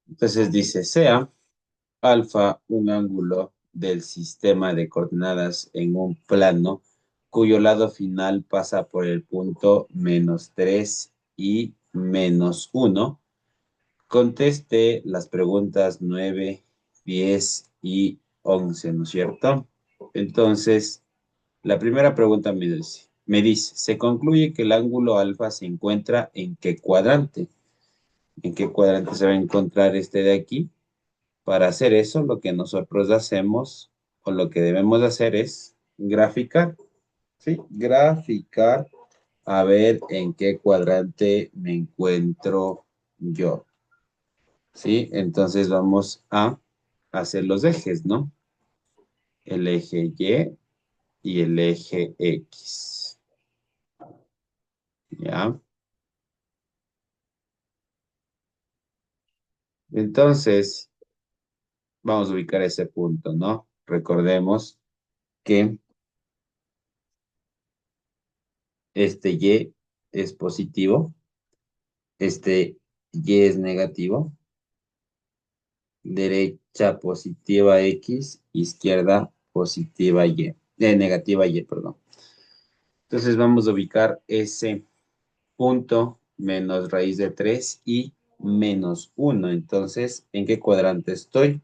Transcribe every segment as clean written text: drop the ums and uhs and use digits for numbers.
Entonces dice, sea alfa un ángulo del sistema de coordenadas en un plano cuyo lado final pasa por el punto -3 y -1. Conteste las preguntas 9, 10 y 11, ¿no es cierto? Entonces, la primera pregunta me dice, se concluye que el ángulo alfa se encuentra ¿en qué cuadrante? ¿En qué cuadrante se va a encontrar este de aquí? Para hacer eso, lo que nosotros hacemos o lo que debemos hacer es graficar, ¿sí? Graficar a ver en qué cuadrante me encuentro yo, ¿sí? Entonces vamos a hacer los ejes, ¿no? El eje Y y el eje X, ¿ya? Entonces, vamos a ubicar ese punto, ¿no? Recordemos que este Y es positivo, este Y es negativo, derecha positiva X, izquierda positiva Y, negativa Y, perdón. Entonces vamos a ubicar ese punto menos raíz de 3 y -1. Entonces, ¿en qué cuadrante estoy?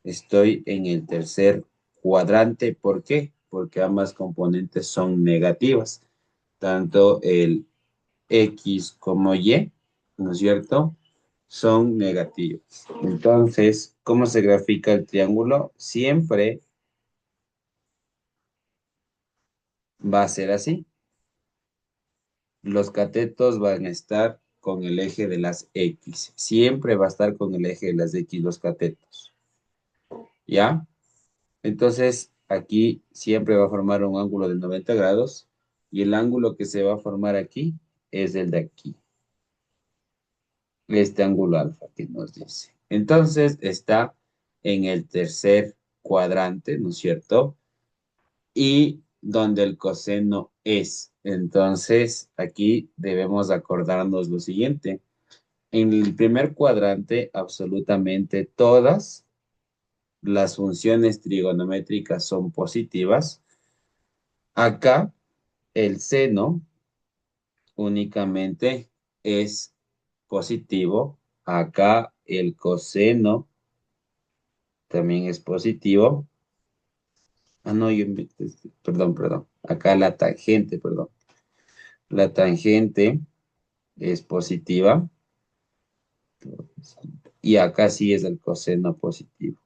Estoy en el tercer cuadrante. ¿Por qué? Porque ambas componentes son negativas. Tanto el X como Y, ¿no es cierto? Son negativos. Entonces, ¿cómo se grafica el triángulo? Siempre va a ser así. Los catetos van a estar con el eje de las X. Siempre va a estar con el eje de las X los catetos. ¿Ya? Entonces, aquí siempre va a formar un ángulo de 90 grados y el ángulo que se va a formar aquí es el de aquí. Este ángulo alfa que nos dice. Entonces, está en el tercer cuadrante, ¿no es cierto? Y donde el coseno es. Entonces, aquí debemos acordarnos lo siguiente. En el primer cuadrante, absolutamente todas las funciones trigonométricas son positivas. Acá, el seno únicamente es positivo. Acá, el coseno también es positivo. Ah, no, perdón. Acá la tangente, perdón. La tangente es positiva y acá sí es el coseno positivo.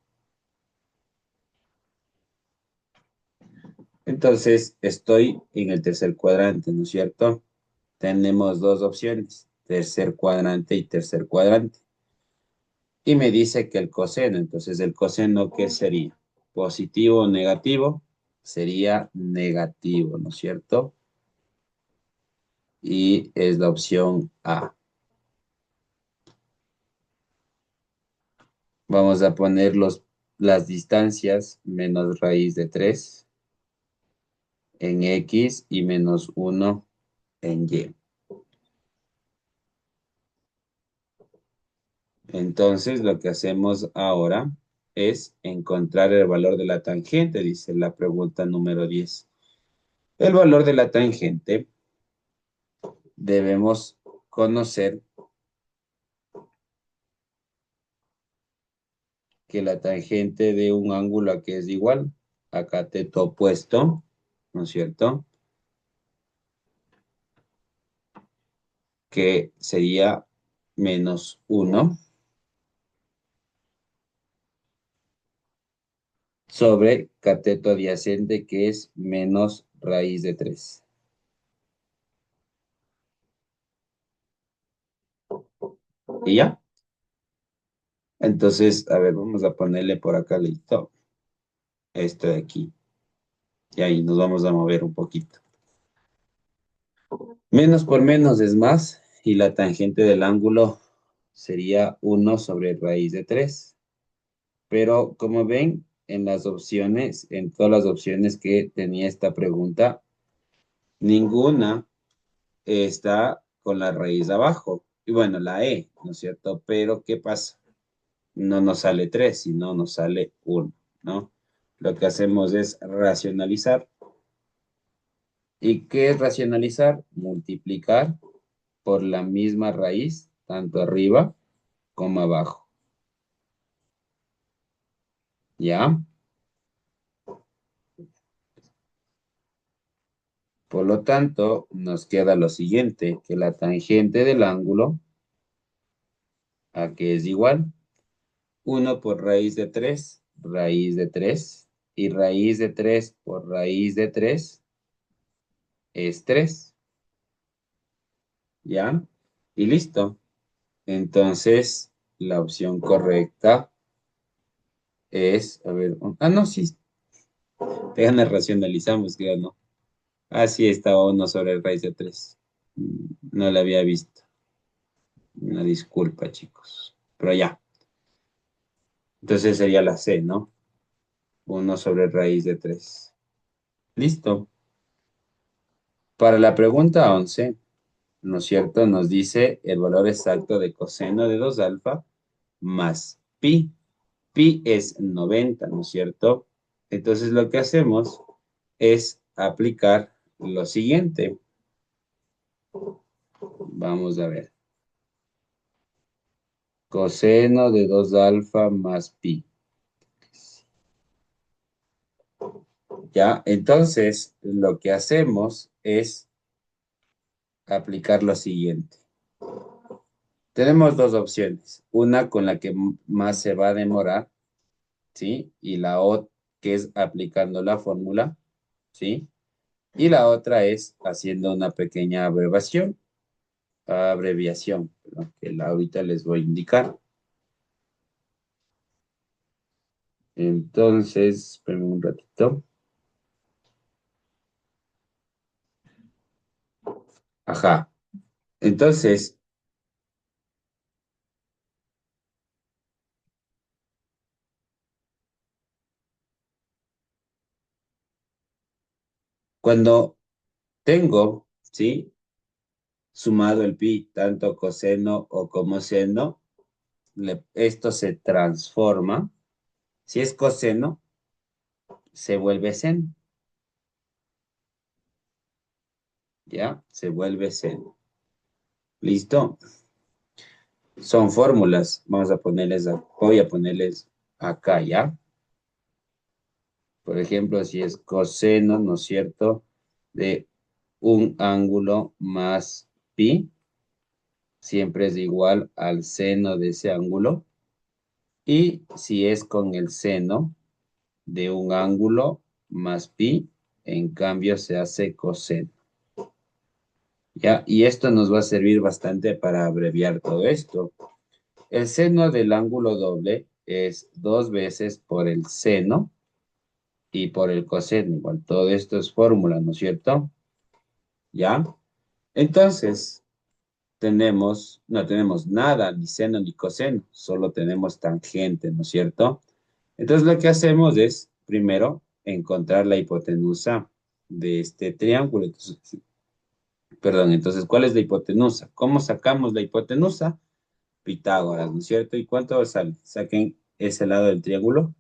Entonces, estoy en el tercer cuadrante, ¿no es cierto? Tenemos dos opciones, tercer cuadrante y tercer cuadrante. Y me dice que el coseno, entonces el coseno, ¿qué sería? ¿Positivo o negativo? Sería negativo, ¿no es cierto? Y es la opción A. Vamos a poner las distancias menos raíz de 3 en X y -1 en Y. Entonces, lo que hacemos ahora es encontrar el valor de la tangente, dice la pregunta número 10. El valor de la tangente debemos conocer que la tangente de un ángulo a que es igual a cateto opuesto, ¿no es cierto? Que sería -1 sobre cateto adyacente que es menos raíz de 3. ¿Y ya? Entonces, a ver, vamos a ponerle por acá, listo, esto de aquí. Y ahí nos vamos a mover un poquito. Menos por menos es más, y la tangente del ángulo sería 1 sobre raíz de 3. Pero como ven, en las opciones, en todas las opciones que tenía esta pregunta, ninguna está con la raíz abajo. Y bueno, la E, ¿no es cierto? Pero, ¿qué pasa? no nos sale 3, sino nos sale 1, ¿no? Lo que hacemos es racionalizar. ¿Y qué es racionalizar? Multiplicar por la misma raíz, tanto arriba como abajo. ¿Ya? Por lo tanto, nos queda lo siguiente, que la tangente del ángulo, ¿a qué es igual? 1 por raíz de 3, y raíz de 3 por raíz de 3 es 3, ¿ya? Y listo. Entonces, la opción correcta es, a ver, no, sí, déjame racionalizamos, creo, ¿no? Ah, sí, estaba 1 sobre raíz de 3. No la había visto. Una disculpa, chicos. Pero ya. Entonces sería la C, ¿no? 1 sobre raíz de 3. Listo. Para la pregunta 11, ¿no es cierto? Nos dice el valor exacto de coseno de 2 alfa más pi. Pi es 90, ¿no es cierto? Entonces lo que hacemos es aplicar lo siguiente. Vamos a ver. Coseno de 2 alfa más pi. Ya, entonces lo que hacemos es aplicar lo siguiente. Tenemos dos opciones, una con la que más se va a demorar, ¿sí? Y la otra que es aplicando la fórmula, ¿sí? Y la otra es haciendo una pequeña abreviación, ¿no? Ahorita les voy a indicar. Entonces, espérenme un ratito. Ajá. Entonces, cuando tengo, ¿sí? Sumado el pi, tanto coseno o como seno, esto se transforma. Si es coseno, se vuelve seno, ¿ya? Se vuelve seno. ¿Listo? Son fórmulas. Voy a ponerles acá, ¿ya? Por ejemplo, si es coseno, ¿no es cierto? De un ángulo más pi, siempre es igual al seno de ese ángulo. Y si es con el seno de un ángulo más pi, en cambio se hace coseno. ¿Ya? Y esto nos va a servir bastante para abreviar todo esto. El seno del ángulo doble es 2 veces por el seno y por el coseno. Igual, todo esto es fórmula, ¿no es cierto? ¿Ya? Entonces, no tenemos nada, ni seno ni coseno, solo tenemos tangente, ¿no es cierto? Entonces, lo que hacemos es, primero, encontrar la hipotenusa de este triángulo. Entonces, perdón, entonces, ¿cuál es la hipotenusa? ¿Cómo sacamos la hipotenusa? Pitágoras, ¿no es cierto? ¿Y cuánto sale? Saquen ese lado del triángulo,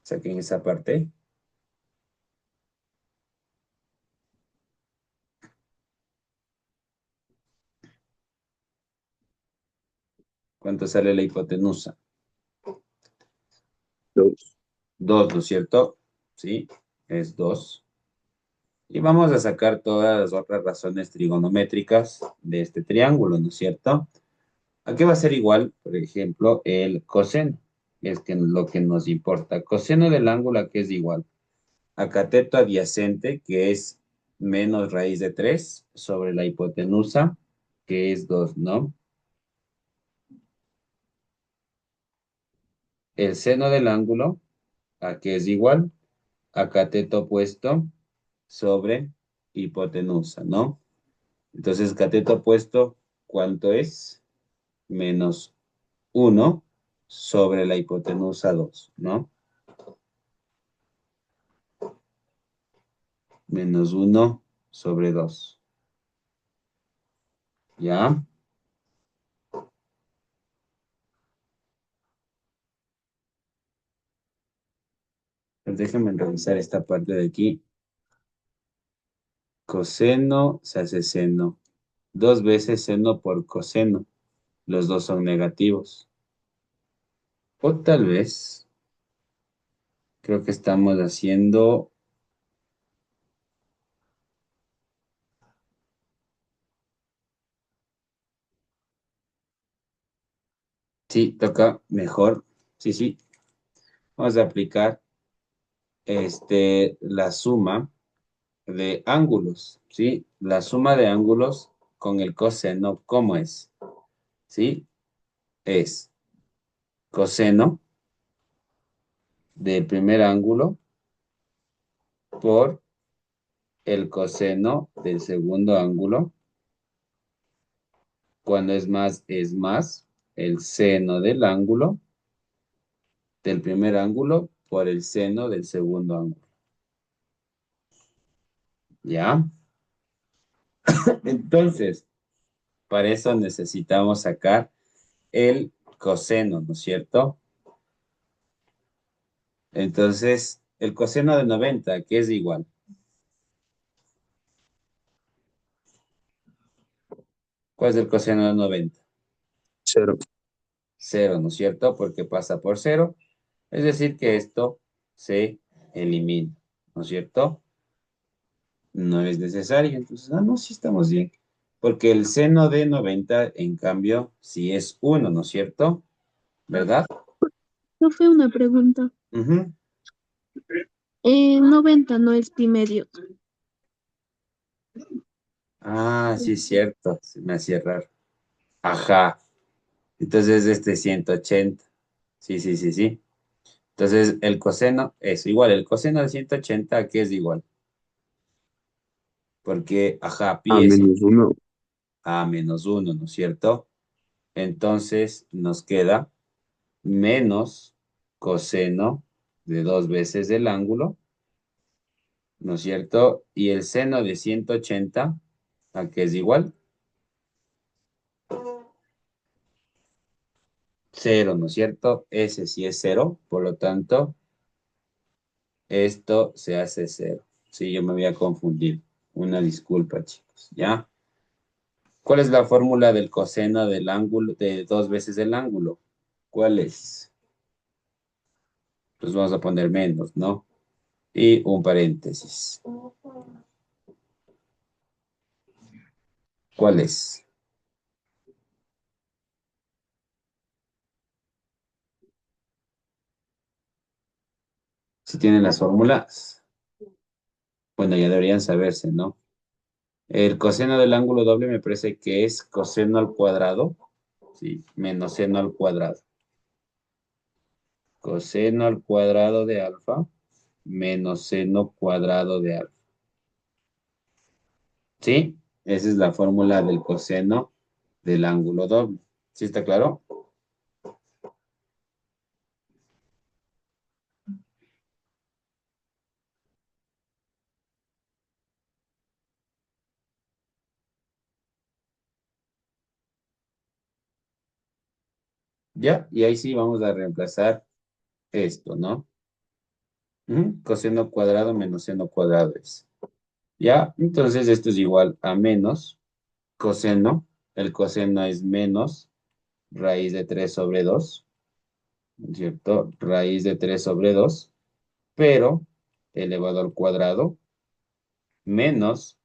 saquen esa parte. ¿Cuánto sale la hipotenusa? 2. 2, ¿no es cierto? Sí, es 2. Y vamos a sacar todas las otras razones trigonométricas de este triángulo, ¿no es cierto? ¿A qué va a ser igual, por ejemplo, el coseno? Es que lo que nos importa. Coseno del ángulo, ¿a qué es igual? A cateto adyacente, que es menos raíz de 3 sobre la hipotenusa, que es 2, ¿no? El seno del ángulo, ¿a qué es igual? A cateto opuesto sobre hipotenusa, ¿no? Entonces, cateto opuesto, ¿cuánto es? Menos 1 sobre la hipotenusa 2, ¿no? Menos 1 sobre 2. ¿Ya? Pues déjenme revisar esta parte de aquí. Coseno se hace seno. Dos veces seno por coseno. Los dos son negativos. O tal vez, creo que estamos haciendo... Sí, toca mejor. Sí, sí. Vamos a aplicar la suma de ángulos, ¿sí? La suma de ángulos con el coseno, ¿cómo es? ¿Sí? Es coseno del primer ángulo por el coseno del segundo ángulo. Cuando es más el seno del ángulo, del primer ángulo, por el seno del segundo ángulo. ¿Ya? Entonces, para eso necesitamos sacar el coseno, ¿no es cierto? Entonces, el coseno de 90, ¿qué es igual? ¿Cuál es el coseno de 90? Cero. Cero, ¿no es cierto? Porque pasa por cero. Es decir, que esto se elimina, ¿no es cierto? No es necesario. Entonces, no, sí estamos bien. Porque el seno de 90, en cambio, sí es uno, ¿no es cierto? ¿Verdad? No fue una pregunta. Ujú. 90 no es pi medio. Ah, sí, es cierto. Se me hacía raro. Ajá. Entonces, 180. Sí, sí, sí, sí. Entonces, el coseno es igual. El coseno de 180, ¿a qué es igual? Porque, ajá, A pi es menos uno. a menos uno, ¿no es cierto? Entonces, nos queda menos coseno de dos veces el ángulo, ¿no es cierto? Y el seno de 180, ¿a qué es igual? Cero, ¿no es cierto? Ese sí es cero, por lo tanto, esto se hace cero. Sí, yo me había confundido. Una disculpa, chicos, ¿ya? ¿Cuál es la fórmula del coseno del ángulo, de dos veces el ángulo? ¿Cuál es? Pues vamos a poner menos, ¿no? Y un paréntesis. ¿Cuál es? Si tienen las fórmulas, bueno, ya deberían saberse, ¿no? El coseno del ángulo doble me parece que es coseno al cuadrado, sí, menos seno al cuadrado. Coseno al cuadrado de alfa menos seno cuadrado de alfa. ¿Sí? Esa es la fórmula del coseno del ángulo doble. ¿Sí está claro? Ya, y ahí sí vamos a reemplazar esto, ¿no? Coseno cuadrado menos seno cuadrado es. Ya, entonces esto es igual a menos coseno. El coseno es menos raíz de 3 sobre 2, ¿no es cierto? Raíz de 3 sobre 2, pero elevado al cuadrado, menos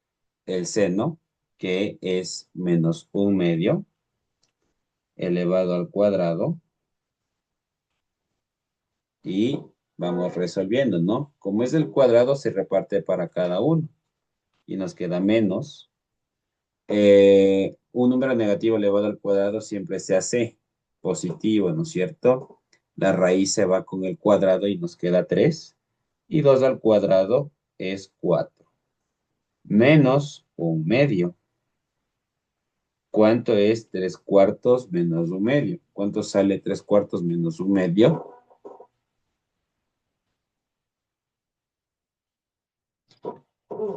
el seno, que es menos un medio, elevado al cuadrado, y vamos resolviendo, ¿no? Como es el cuadrado, se reparte para cada uno, y nos queda menos. Un número negativo elevado al cuadrado siempre se hace positivo, ¿no es cierto? La raíz se va con el cuadrado y nos queda 3. Y 2 al cuadrado es 4. Menos un medio. ¿Cuánto es 3 cuartos menos un medio? ¿Cuánto sale 3 cuartos menos un medio?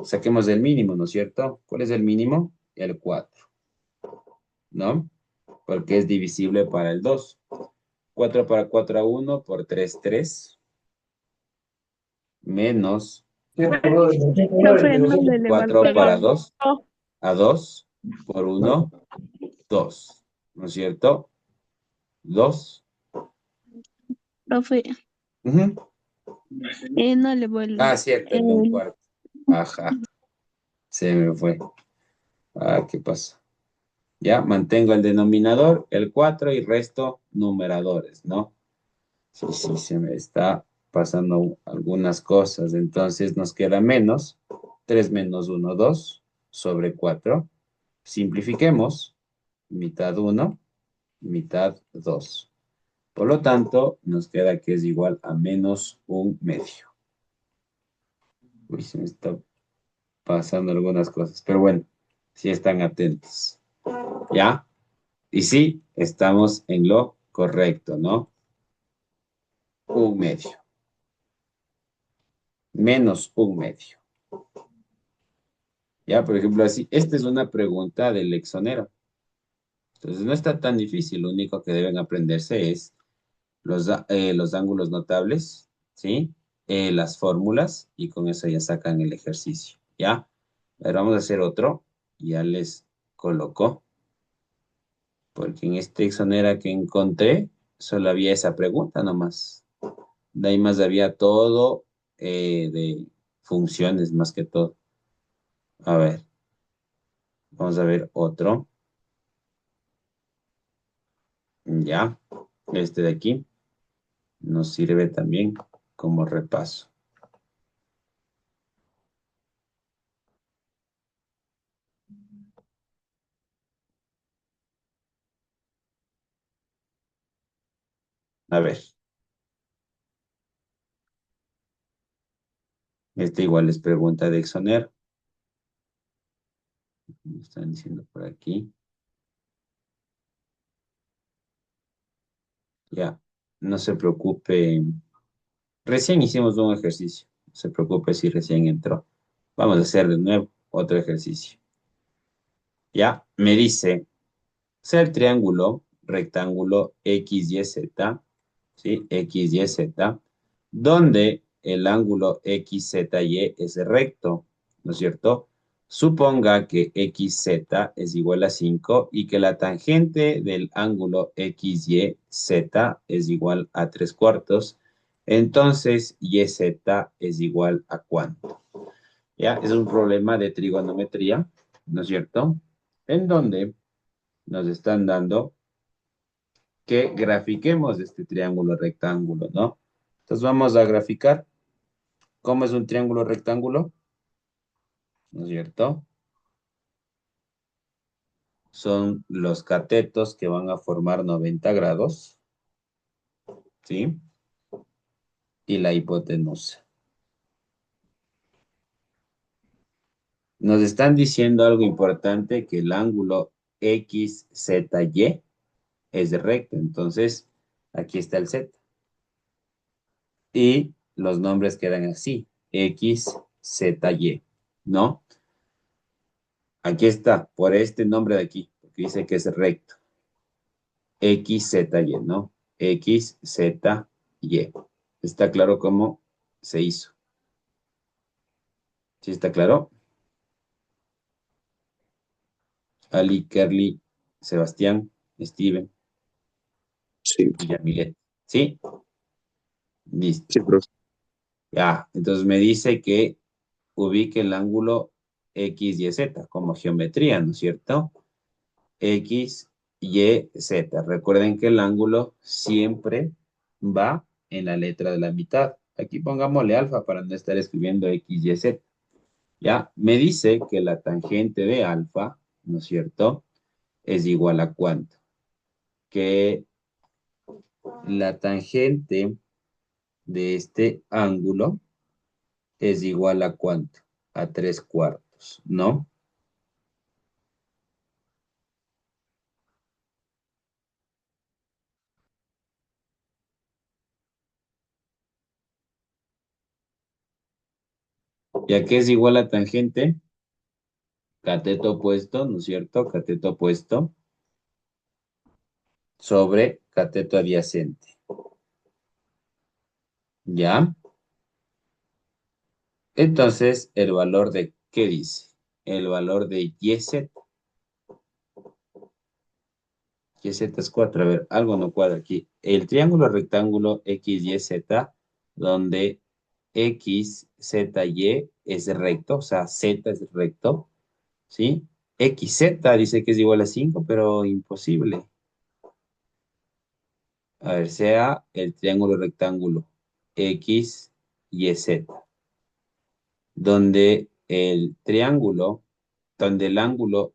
Saquemos el mínimo, ¿no es cierto? ¿Cuál es el mínimo? El 4, ¿no? Porque es divisible para el 2. 4 para 4 a 1 por 3, 3. menos Profe, no le eleva al 4 para cuadrado. 2 a 2 por 1, 2. ¿No es cierto? 2. Profe, no le Ah, vuelvo. cierto, el de un cuarto. Ajá, se me fue. Ah, ¿qué pasa? Ya, mantengo el denominador, el 4 y resto numeradores, ¿no? Sí, sí, se me está pasando algunas cosas. Entonces nos queda menos 3 menos uno 2 sobre 4. Simplifiquemos. Mitad uno, mitad 2. Por lo tanto, nos queda que es igual a menos un medio. Uy, se me está pasando algunas cosas. Pero bueno, si están atentos. ¿Ya? Y sí, estamos en lo correcto, ¿no? Un medio. Menos un medio. Ya, por ejemplo, así, esta es una pregunta del exonero. Entonces no está tan difícil, lo único que deben aprenderse es los ángulos notables, ¿sí? Las fórmulas y con eso ya sacan el ejercicio, ¿ya? Ahora vamos a hacer otro, ya les coloco, porque en este exonera que encontré solo había esa pregunta nomás. De ahí más había todo de funciones más que todo. A ver, vamos a ver otro. Ya, este de aquí nos sirve también como repaso. A ver, este igual es pregunta de Exoner. Me están diciendo por aquí. Ya, no se preocupe. Recién hicimos un ejercicio. No se preocupe si recién entró. Vamos a hacer de nuevo otro ejercicio. Ya, me dice, sea el triángulo rectángulo XYZ, ¿sí? XYZ, donde el ángulo XZY es recto, ¿no es cierto? Suponga que XZ es igual a 5 y que la tangente del ángulo XYZ es igual a 3 cuartos. Entonces, YZ es igual a ¿cuánto? ¿Ya? Es un problema de trigonometría, ¿no es cierto? En donde nos están dando que grafiquemos este triángulo rectángulo, ¿no? Entonces vamos a graficar cómo es un triángulo rectángulo, ¿no es cierto? Son los catetos que van a formar 90 grados, ¿sí? Y la hipotenusa. Nos están diciendo algo importante, que el ángulo XZY es recto, entonces aquí está el Z. Y los nombres quedan así, XZY, ¿no? Aquí está, por este nombre de aquí, porque dice que es recto. XZY, ¿no? XZY. ¿Está claro cómo se hizo? ¿Sí está claro? Ali, Kerly, Sebastián, Steven Sí, y Yamilet. ¿Sí? Listo. sí, profe. Ya, entonces me dice que ubique el ángulo X, Y, Z como geometría, ¿no es cierto? X, Y, Z. Recuerden que el ángulo siempre va en la letra de la mitad. Aquí pongámosle alfa para no estar escribiendo X, Y, Z. Ya, me dice que la tangente de alfa, ¿no es cierto? Es igual a ¿cuánto? Que la tangente de este ángulo es igual a ¿cuánto? A 3 cuartos, ¿no? ¿Ya que es igual a tangente? Cateto opuesto, ¿no es cierto? Cateto opuesto sobre cateto adyacente. ¿Ya? Entonces, el valor de, ¿qué dice? El valor de YZ. YZ es 4. A ver, algo no cuadra aquí. El triángulo rectángulo XYZ, donde X, Z, Y es recto, o sea, Z es recto, ¿sí? XZ dice que es igual a 5, pero imposible. A ver, sea el triángulo rectángulo X, Y, Z, donde el triángulo, donde el ángulo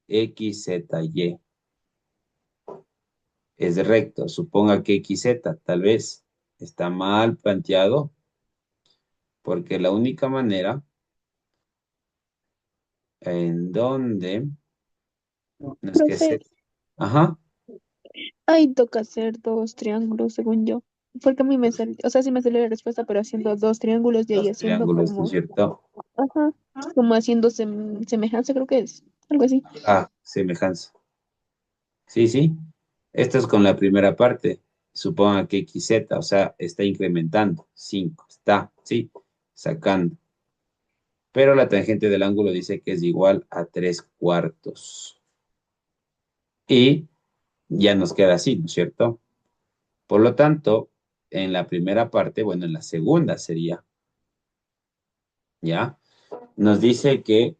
X, Z, Y es recto. Suponga que XZ tal vez está mal planteado, porque la única manera en donde no es que Profe, Z. Ajá, ahí toca hacer dos triángulos, según yo. Porque a mí me salió, o sea, sí me salió la respuesta, pero haciendo dos triángulos y ahí los haciendo triángulos, ¿no es como, cierto? ajá, como haciendo semejanza, creo que es, algo así. Ah, semejanza. Sí, sí. Esto es con la primera parte. Suponga que XZ, o sea, está incrementando. 5 está, sí, sacando. Pero la tangente del ángulo dice que es igual a 3/4. Y ya nos queda así, ¿no es cierto? Por lo tanto, en la primera parte, bueno, en la segunda sería, ¿ya? Nos dice que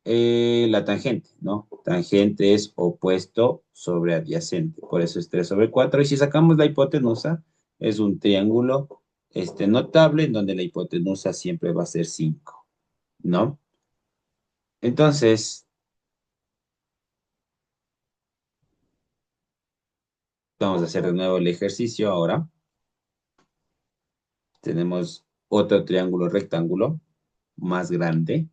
la tangente, ¿no? Tangente es opuesto sobre adyacente, por eso es 3/4. Y si sacamos la hipotenusa, es un triángulo notable en donde la hipotenusa siempre va a ser 5, ¿no? Entonces, vamos a hacer de nuevo el ejercicio ahora. Tenemos otro triángulo rectángulo más grande.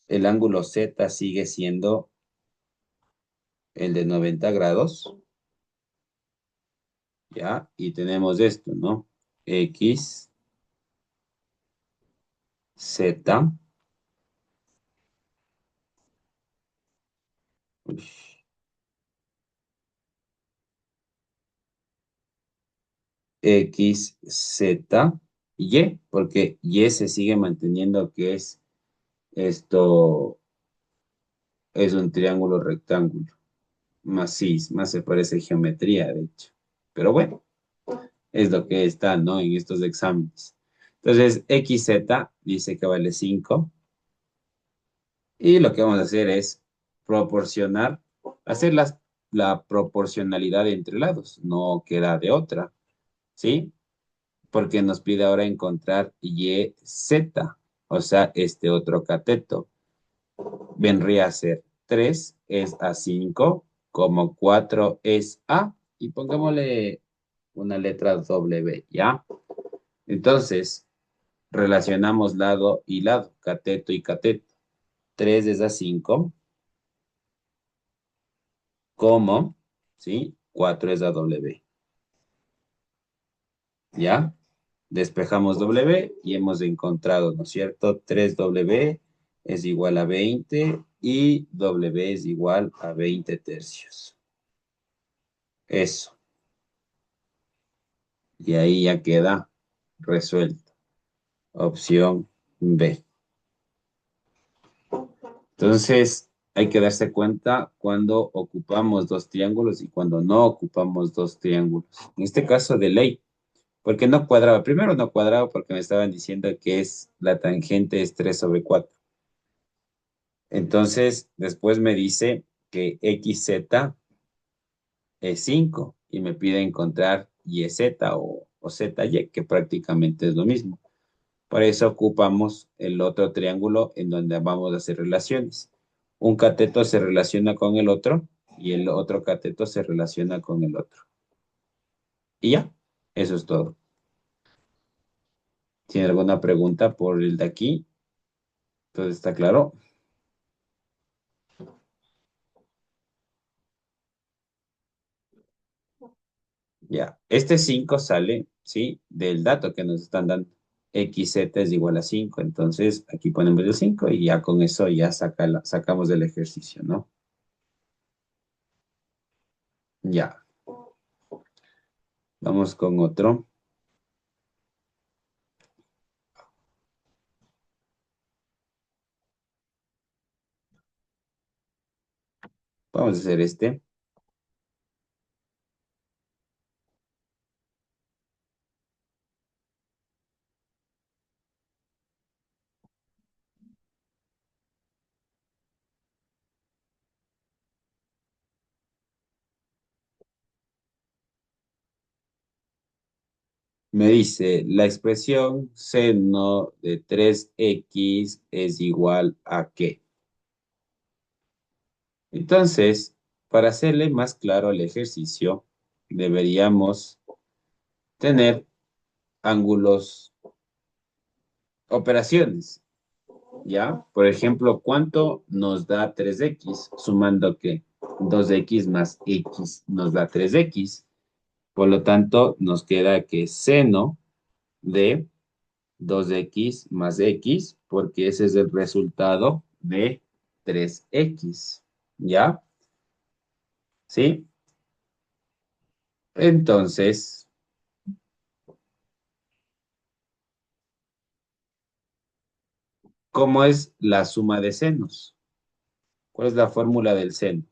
El ángulo Z sigue siendo el de 90 grados, ¿ya? Y tenemos esto, ¿no? X, Z, uy, X, Z y Y, porque Y se sigue manteniendo que es esto, es un triángulo rectángulo. Más sí, más se parece a geometría, de hecho. Pero bueno, es lo que está, ¿no? En estos exámenes. Entonces, XZ dice que vale 5. Y lo que vamos a hacer es proporcionar, hacer la proporcionalidad entre lados, no queda de otra, ¿sí? Porque nos pide ahora encontrar YZ, o sea, este otro cateto. Vendría a ser 3 es a 5, como 4 es a, y pongámosle una letra W, ¿ya? Entonces, relacionamos lado y lado, cateto y cateto. 3 es a 5, como, ¿sí? 4 es a W, ¿ya? Despejamos W y hemos encontrado, ¿no es cierto? 3W es igual a 20 y W es igual a 20 tercios. Eso. Y ahí ya queda resuelto. Opción B. Entonces, hay que darse cuenta cuando ocupamos dos triángulos y cuando no ocupamos dos triángulos. En este caso de ley, porque no cuadraba. Primero no cuadraba porque me estaban diciendo que es la tangente es 3/4. Entonces, después me dice que XZ es 5 y me pide encontrar YZ o ZY, que prácticamente es lo mismo. Por eso ocupamos el otro triángulo en donde vamos a hacer relaciones. Un cateto se relaciona con el otro y el otro cateto se relaciona con el otro. Y ya, eso es todo. ¿Tiene alguna pregunta por el de aquí? ¿Todo está claro? Ya, este 5 sale, ¿sí? Del dato que nos están dando. XZ es igual a 5, entonces aquí ponemos el 5 y ya con eso ya sacamos del ejercicio, ¿no? Ya. Vamos con otro. Vamos a hacer este. Me dice, la expresión seno de 3x es igual a ¿qué? Entonces, para hacerle más claro el ejercicio, deberíamos tener ángulos, operaciones, ¿ya? Por ejemplo, ¿cuánto nos da 3x? Sumando que 2x más x nos da 3x. Por lo tanto, nos queda que seno de 2x más x, porque ese es el resultado de 3x, ¿ya? ¿Sí? Entonces, ¿cómo es la suma de senos? ¿Cuál es la fórmula del seno?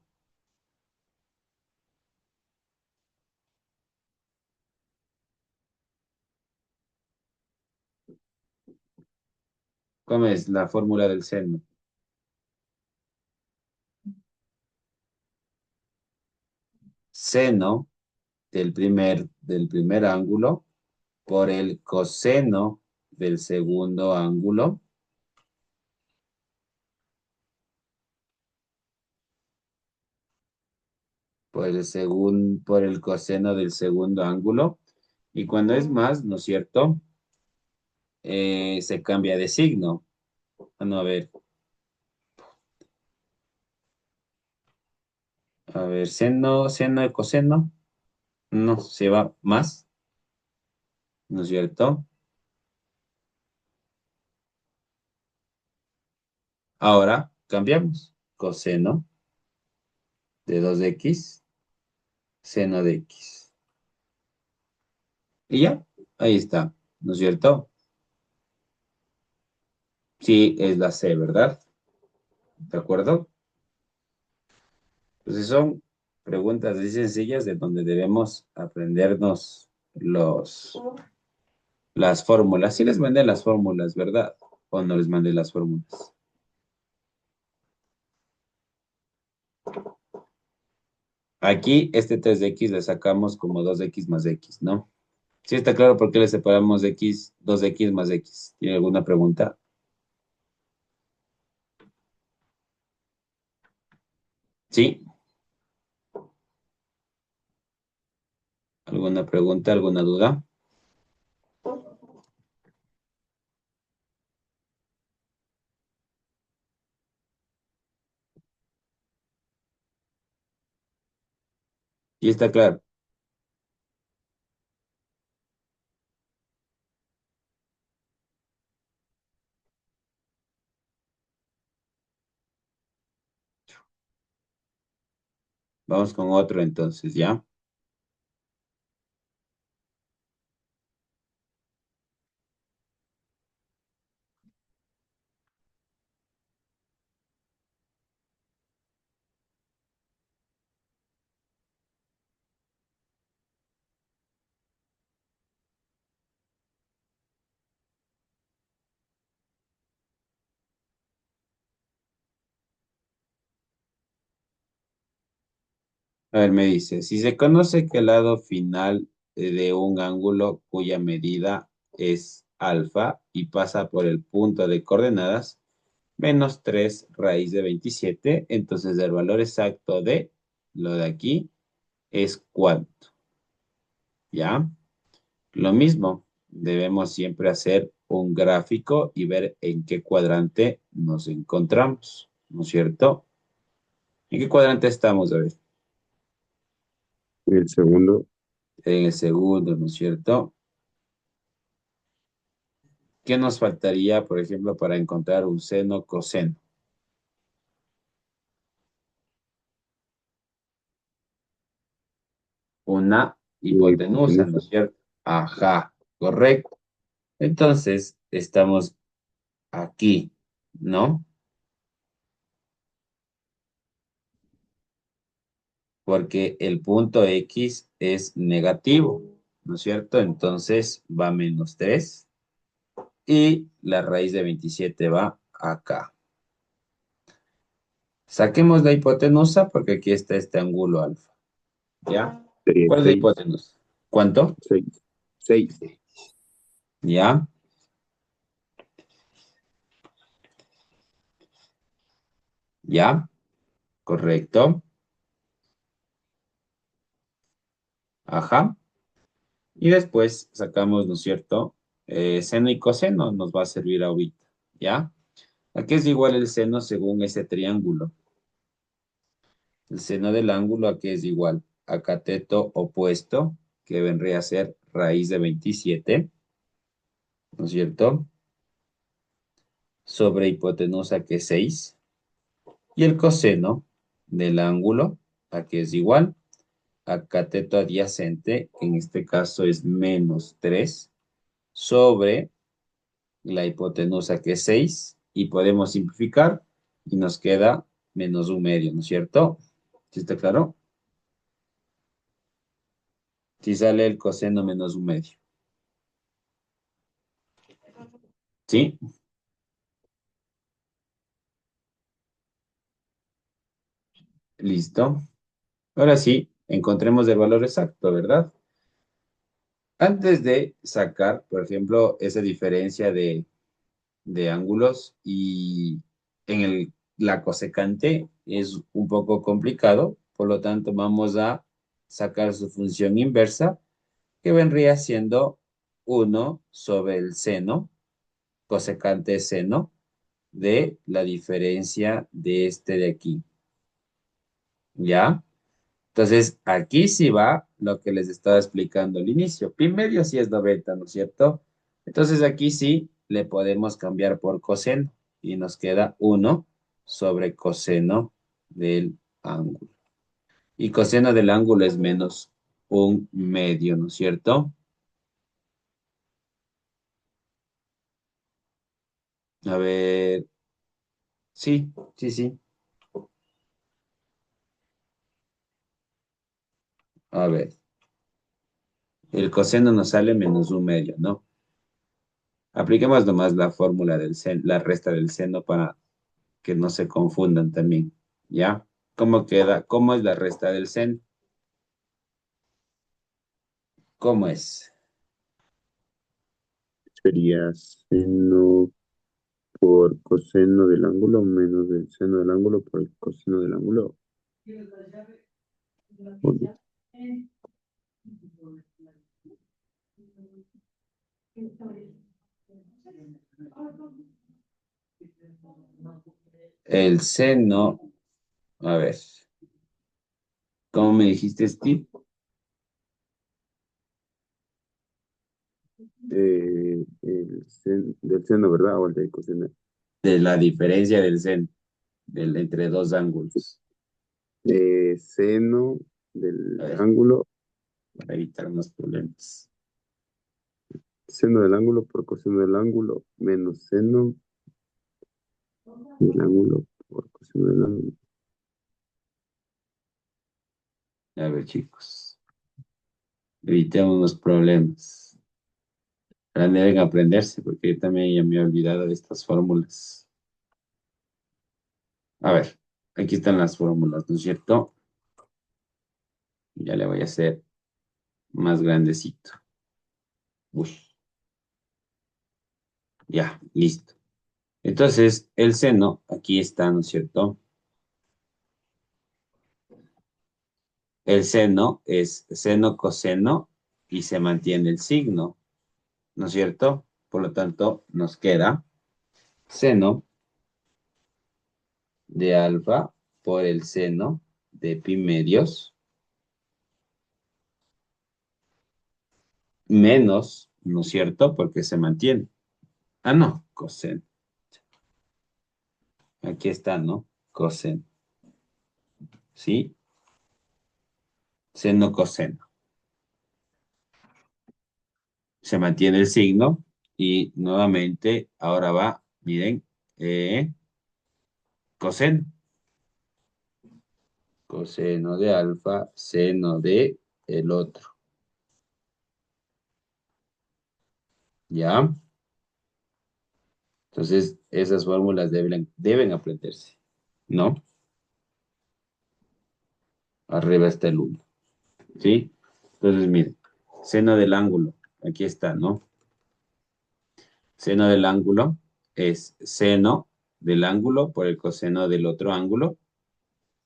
¿Cómo es la fórmula del seno? Seno del primer ángulo por el coseno del segundo ángulo, por el coseno del segundo ángulo. Y cuando es más, ¿no es cierto? Se cambia de signo. No, a ver, seno de coseno, no, se va más, ¿no es cierto? Ahora cambiamos. Coseno de 2x, seno de x. Y ya, ahí está, ¿no es cierto? Sí, es la C, ¿verdad? ¿De acuerdo? Entonces son preguntas así sencillas de donde debemos aprendernos las fórmulas. Sí les mandé las fórmulas, ¿verdad? ¿O no les mandé las fórmulas? Aquí este 3x le sacamos como 2x más x, ¿no? Sí está claro por qué le separamos x, 2x más x. ¿Tiene alguna pregunta? Sí. ¿Alguna pregunta, alguna duda? Sí está claro. Vamos con otro entonces, ¿ya? A ver, me dice, si se conoce que el lado final de un ángulo cuya medida es alfa y pasa por el punto de coordenadas menos 3 raíz de 27, entonces el valor exacto de lo de aquí es cuánto, ¿ya? Lo mismo, debemos siempre hacer un gráfico y ver en qué cuadrante nos encontramos, ¿no es cierto? ¿En qué cuadrante estamos, a ver? El segundo, En el segundo, ¿no es cierto? ¿Qué nos faltaría, por ejemplo, para encontrar un seno coseno? Una hipotenusa, ¿no Hipotenusa. es cierto? Ajá, correcto. Entonces, estamos aquí, ¿no? Porque el punto X es negativo, ¿no es cierto? Entonces va menos 3 y la raíz de 27 va acá. Saquemos la hipotenusa porque aquí está este ángulo alfa, ¿ya? Sería ¿Cuál es la 6, hipotenusa? ¿Cuánto? 6, 6. ¿Ya? ¿Ya? Correcto. Ajá. Y después sacamos, ¿no es cierto? Seno y coseno nos va a servir ahorita, ¿ya? ¿A qué es igual el seno según ese triángulo? El seno del ángulo a qué es igual a cateto opuesto, que vendría a ser raíz de 27, ¿no es cierto? Sobre hipotenusa que es 6. Y el coseno del ángulo a qué es igual a cateto adyacente, que en este caso es menos 3, sobre la hipotenusa que es 6 y podemos simplificar y nos queda menos un medio, ¿no es cierto? ¿Sí está claro? Si sale el coseno menos un medio. ¿Sí? Listo. Ahora sí, encontremos el valor exacto, ¿verdad? Antes de sacar, por ejemplo, esa diferencia de ángulos y en la cosecante es un poco complicado, por lo tanto vamos a sacar su función inversa, que vendría siendo 1 sobre el seno, cosecante seno, de la diferencia de este de aquí. ¿Ya? Entonces, aquí sí va lo que les estaba explicando al inicio. Pi medio sí es 90, ¿no es cierto? Entonces, aquí sí le podemos cambiar por coseno y nos queda 1 sobre coseno del ángulo. Y coseno del ángulo es menos un medio, ¿no es cierto? A ver, sí, sí, sí. A ver, el coseno nos sale menos un medio, ¿no? Apliquemos nomás la fórmula del seno, la resta del seno para que no se confundan también, ¿ya? ¿Cómo queda? ¿Cómo es la resta del seno? ¿Cómo es? Sería seno por coseno del ángulo menos el seno del ángulo por el coseno del ángulo. Bueno, El seno, a ver, ¿cómo me dijiste, Steve? del seno, ¿verdad? O el del coseno. De la diferencia del seno, entre dos ángulos. Seno A del ver, ángulo, para evitar más problemas. seno del ángulo por coseno del ángulo menos seno del ángulo por coseno del ángulo. A ver, chicos, evitemos los problemas. Ahora deben aprenderse, porque yo también ya me he olvidado de estas fórmulas. A ver, aquí están las fórmulas, ¿no es cierto? Ya le voy a hacer más grandecito. Uy, ya, listo. Entonces, el seno, aquí está, ¿no es cierto? El seno es seno coseno y se mantiene el signo, ¿no es cierto? Por lo tanto, nos queda seno de alfa por el seno de pi medios menos, ¿no es cierto? Porque se mantiene. Ah, no, coseno. Aquí está, ¿no? Coseno. ¿Sí? Seno coseno. se mantiene el signo y nuevamente ahora va, miren, coseno. Coseno de alfa, seno de el otro. ¿Ya? Entonces, esas fórmulas deben aprenderse, ¿no? Arriba está el uno, ¿sí? Entonces, miren, seno del ángulo, aquí está, ¿no? Seno del ángulo es seno del ángulo por el coseno del otro ángulo.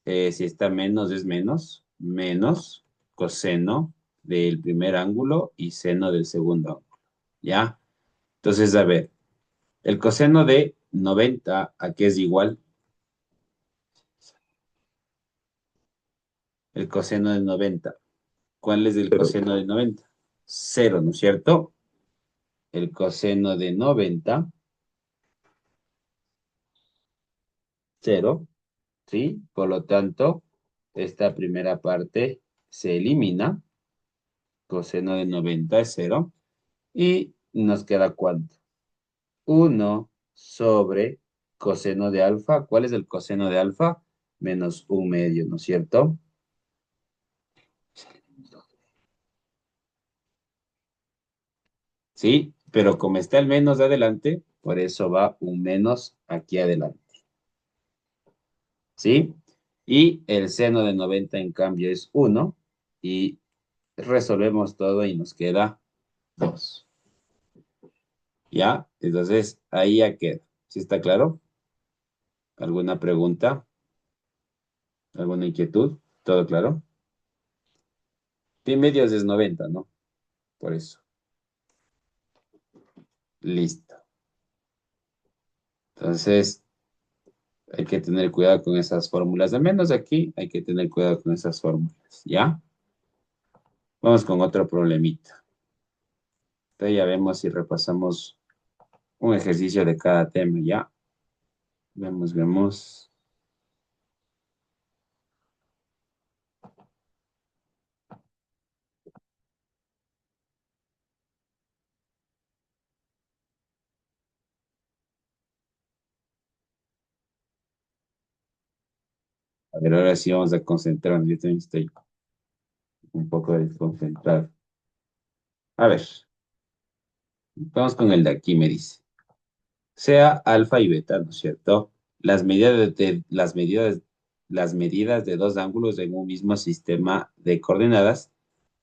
Si está menos es menos, menos coseno del primer ángulo y seno del segundo ángulo, ¿ya? Entonces, a ver, el coseno de 90, ¿a qué es igual? El coseno de 90. ¿Cuál es el Pero, coseno de 90? Cero, ¿no es cierto? El coseno de 90, cero, ¿sí? Por lo tanto, esta primera parte se elimina. Coseno de 90 es cero. Y nos queda ¿cuánto? Uno sobre coseno de alfa. ¿Cuál es el coseno de alfa? Menos un medio, ¿no es cierto? Sí, pero como está el menos de adelante, por eso va un menos aquí adelante. ¿Sí? Y el seno de 90 en cambio es uno y resolvemos todo y nos queda 2. ¿Ya? Entonces, ahí ya queda. ¿Sí está claro? ¿Alguna pregunta? ¿Alguna inquietud? ¿Todo claro? Pi medios es 90, ¿no? Por eso. Listo. Entonces, hay que tener cuidado con esas fórmulas. Al menos aquí hay que tener cuidado con esas fórmulas. ¿Ya? Vamos con otro problemita. Entonces ya vemos si repasamos un ejercicio de cada tema. ¿Ya? Vemos. A ver, ahora sí vamos a concentrarnos. Yo también estoy un poco desconcentrado. A ver, vamos con el de aquí, me dice. Sea alfa y beta, ¿no es cierto? Las medidas de dos ángulos en un mismo sistema de coordenadas,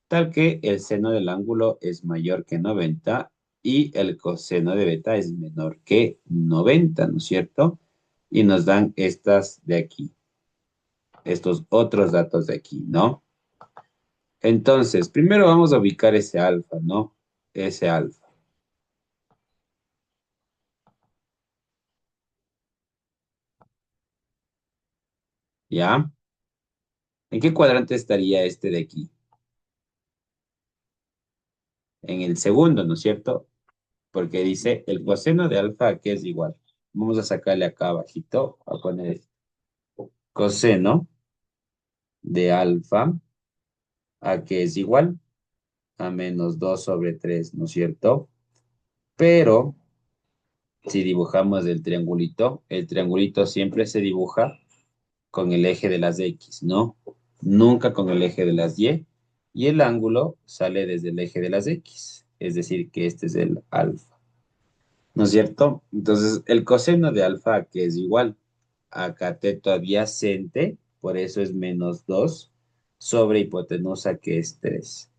tal que el seno del ángulo es mayor que 90 y el coseno de beta es menor que 90, ¿no es cierto? Y nos dan estas de aquí, estos otros datos de aquí, ¿no? Entonces, primero vamos a ubicar ese alfa, ¿no? Ese alfa, ¿ya? ¿En qué cuadrante estaría este de aquí? En el segundo, ¿no es cierto? Porque dice el coseno de alfa que es igual. Vamos a sacarle acá abajito, a poner coseno de alfa a que es igual a menos 2 sobre 3, ¿no es cierto? Pero si dibujamos el triangulito siempre se dibuja con el eje de las X, ¿no? Nunca con el eje de las Y. Y el ángulo sale desde el eje de las X, es decir, que este es el alfa, ¿no es cierto? Entonces, el coseno de alfa, que es igual a cateto adyacente, por eso es menos 2 sobre hipotenusa, que es 3.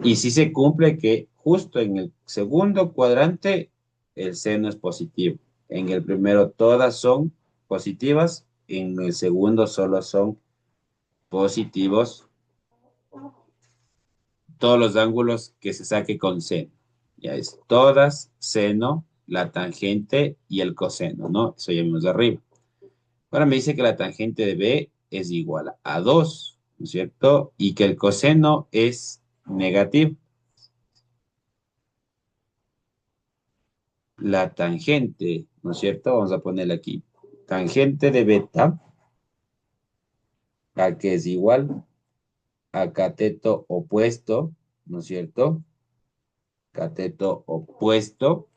Y si se cumple que justo en el segundo cuadrante el seno es positivo. En el primero todas son positivas, en el segundo solo son positivos todos los ángulos que se saque con seno. Ya es todas, seno, la tangente y el coseno, ¿no? Eso ya vimos de arriba. Ahora me dice que la tangente de B es igual a 2, ¿no es cierto? Y que el coseno es negativo. La tangente, ¿no es cierto? Vamos a ponerle aquí. Tangente de beta, a que es igual a cateto opuesto, ¿no es cierto? cateto opuesto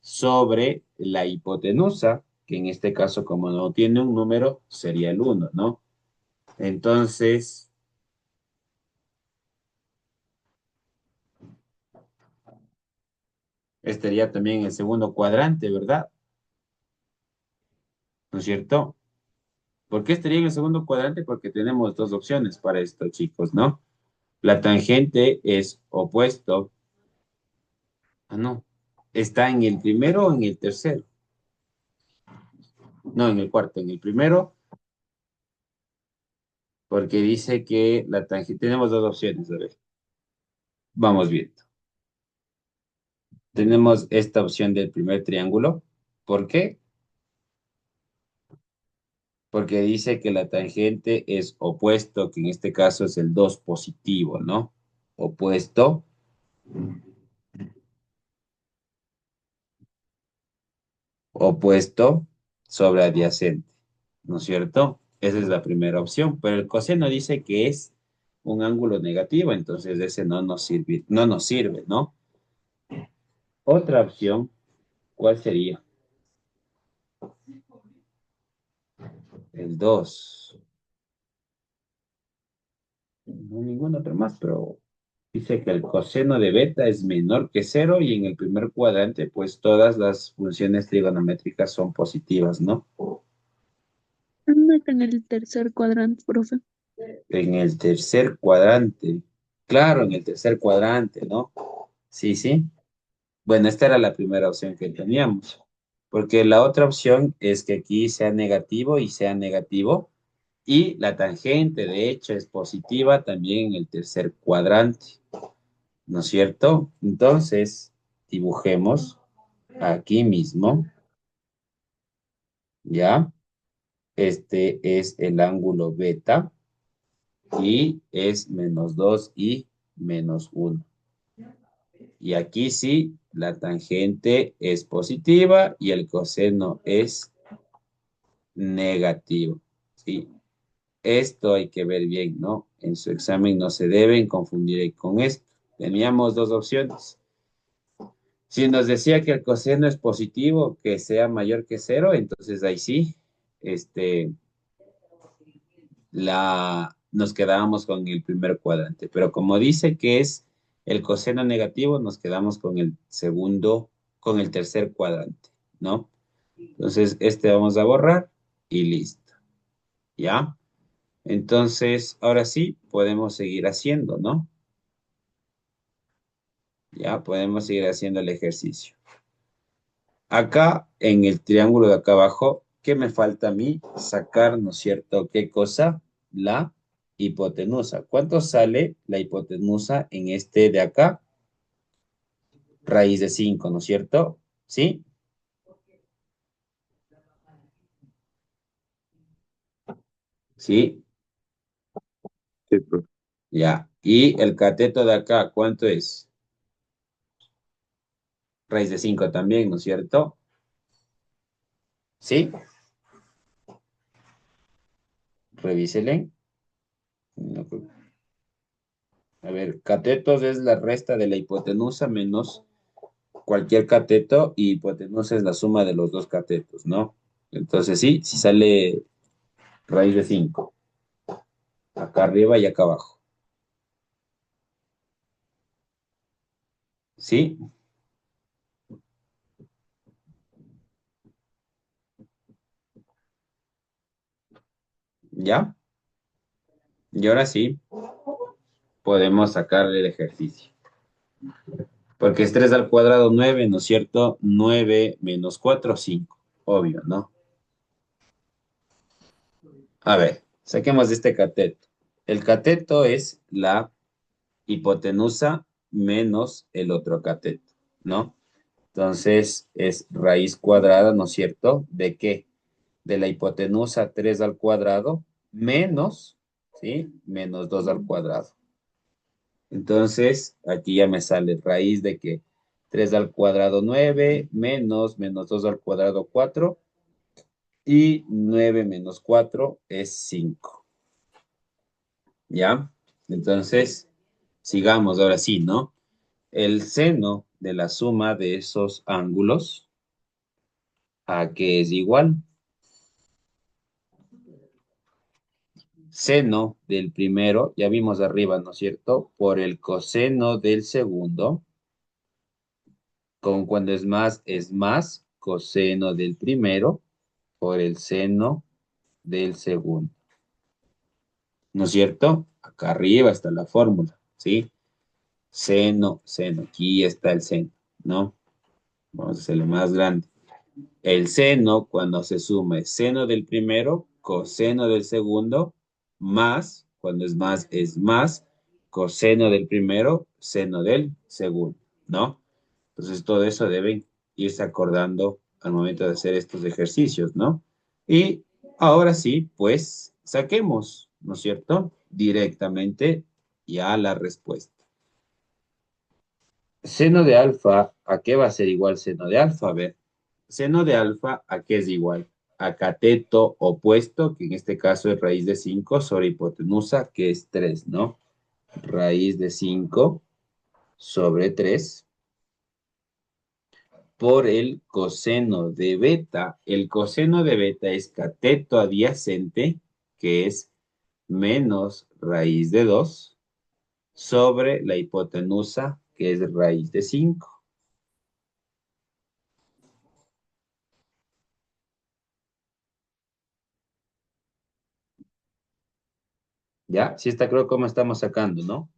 sobre la hipotenusa, que en este caso, como no tiene un número, sería el 1, ¿no? Entonces, estaría también en el segundo cuadrante, ¿verdad? ¿No es cierto? ¿Por qué estaría en el segundo cuadrante? Porque tenemos dos opciones para esto, chicos, ¿no? La tangente es opuesto. Ah, no. ¿Está en el primero o en el tercero? No, en el cuarto. En el primero, porque dice que la tangente... Tenemos dos opciones, a ver. Vamos viendo. Tenemos esta opción del primer triángulo. ¿Por qué? Porque dice que la tangente es opuesto, que en este caso es el 2 positivo, ¿no? Opuesto, opuesto sobre adyacente, ¿no es cierto? Esa es la primera opción, pero el coseno dice que es un ángulo negativo, entonces ese no nos sirve, ¿no? Otra opción, ¿cuál sería? El 2. No ninguna otra más, pero dice que el coseno de beta es menor que cero y en el primer cuadrante, pues todas las funciones trigonométricas son positivas, ¿no? Anda en el tercer cuadrante, profe. En el tercer cuadrante, claro, en el tercer cuadrante, ¿no? Sí, sí. Bueno, esta era la primera opción que teníamos, porque la otra opción es que aquí sea negativo y sea negativo, y la tangente, de hecho, es positiva también en el tercer cuadrante, ¿no es cierto? Entonces, dibujemos aquí mismo, ¿ya? Este es el ángulo beta y es -2 y -1. Y aquí sí, la tangente es positiva y el coseno es negativo, ¿sí? Esto hay que ver bien, ¿no? En su examen no se deben confundir con esto. Teníamos dos opciones. Si nos decía que el coseno es positivo, que sea mayor que cero, entonces ahí sí, este, nos quedábamos con el primer cuadrante. Pero como dice que es el coseno negativo, nos quedamos con el segundo, con el tercer cuadrante, ¿no? Entonces, este vamos a borrar y listo, ¿ya? Entonces, ahora sí, podemos seguir haciendo, ¿no? Ya, podemos seguir haciendo el ejercicio. Acá, en el triángulo de acá abajo, ¿qué me falta a mí? Sacar, ¿no es cierto? ¿Qué cosa? La hipotenusa. ¿Cuánto sale la hipotenusa en este de acá? Raíz de 5, ¿no es cierto? ¿Sí? Sí, Sí, profe. ya. Y el cateto de acá, ¿cuánto es? Raíz de 5 también, ¿no es cierto? ¿Sí? Revísele. No, a ver, catetos es la resta de la hipotenusa menos cualquier cateto y hipotenusa es la suma de los dos catetos, ¿no? Entonces sí, sí sale raíz de 5 acá arriba y acá abajo. ¿Sí? ¿Ya? Y ahora sí, podemos sacarle el ejercicio. Porque es 3 al cuadrado 9, ¿no es cierto? 9 menos 4, 5. Obvio, ¿no? A ver, saquemos este cateto. El cateto es la hipotenusa menos el otro cateto, ¿no? Entonces es raíz cuadrada, ¿no es cierto? ¿De qué? De la hipotenusa 3 al cuadrado menos, ¿sí? Menos 2 al cuadrado. Entonces, aquí ya me sale raíz de que 3 al cuadrado 9 menos 2 al cuadrado 4 y 9 menos 4 es 5. ¿Ya? Entonces, sigamos ahora sí, ¿no? el seno de la suma de esos ángulos, ¿a qué es igual? Seno del primero, ya vimos arriba, ¿no es cierto? Por el coseno del segundo, con cuando es más, coseno del primero, por el seno del segundo. ¿No es cierto? Acá arriba está la fórmula, ¿sí? Seno, seno, aquí está el seno, ¿no? Vamos a hacerlo más grande. El seno, cuando se suma, es seno del primero, coseno del segundo, más, cuando es más, coseno del primero, seno del segundo, ¿no? Entonces, todo eso deben irse acordando al momento de hacer estos ejercicios, ¿no? Y ahora sí, pues, saquemos, ¿no es cierto? Directamente ya la respuesta. Seno de alfa, ¿a qué va a ser igual seno de alfa? A ver, seno de alfa, ¿a qué es igual? A cateto opuesto, que en este caso es raíz de 5 sobre hipotenusa, que es 3, ¿no? Raíz de 5 sobre 3 por el coseno de beta. El coseno de beta es cateto adyacente, que es menos raíz de 2 sobre la hipotenusa, que es raíz de 5. ¿Ya? Sí está claro cómo estamos sacando, ¿no?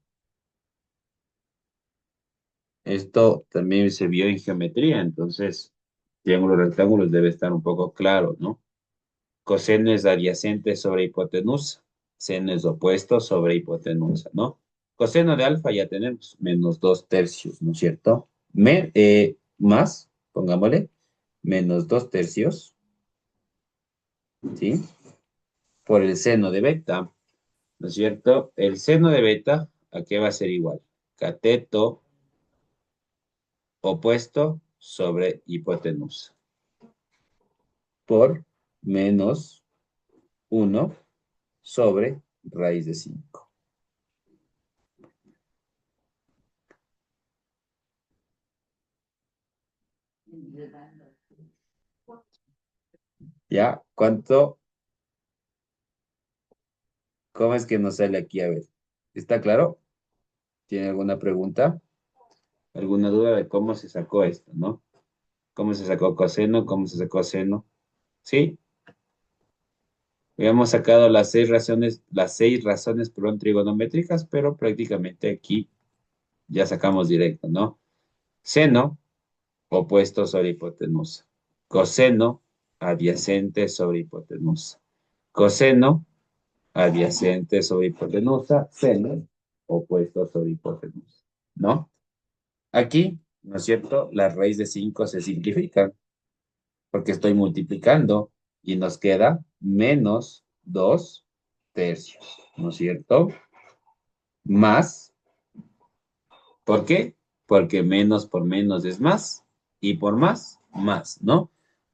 Esto también se vio en geometría, entonces, triángulos rectángulos debe estar un poco claro, ¿no? Coseno es adyacente sobre hipotenusa, seno es opuesto sobre hipotenusa, ¿no? Coseno de alfa ya tenemos, menos 2 tercios, ¿no es cierto? Más, pongámosle, menos 2 tercios, ¿sí? Por el seno de beta, ¿no es cierto? El seno de beta, ¿a qué va a ser igual? Cateto opuesto sobre hipotenusa por menos 1 sobre raíz de 5. ¿Ya? ¿Cuánto? ¿Cómo es que nos sale aquí? A ver, ¿está claro? ¿Tiene alguna pregunta? ¿Alguna duda de cómo se sacó esto, no? ¿Cómo se sacó coseno? ¿Cómo se sacó seno? ¿Sí? Habíamos sacado las seis razones, perdón, trigonométricas, pero prácticamente aquí ya sacamos directo, ¿no? Seno, opuesto sobre hipotenusa. Coseno, adyacente sobre hipotenusa. Coseno, adyacente sobre hipotenusa. Seno, opuesto sobre hipotenusa. ¿No? Aquí, ¿no es cierto? La raíz de 5 se simplifica porque estoy multiplicando y nos queda menos 2 tercios, ¿no es cierto? Más, ¿por qué? Porque menos por menos es más y por más, ¿no?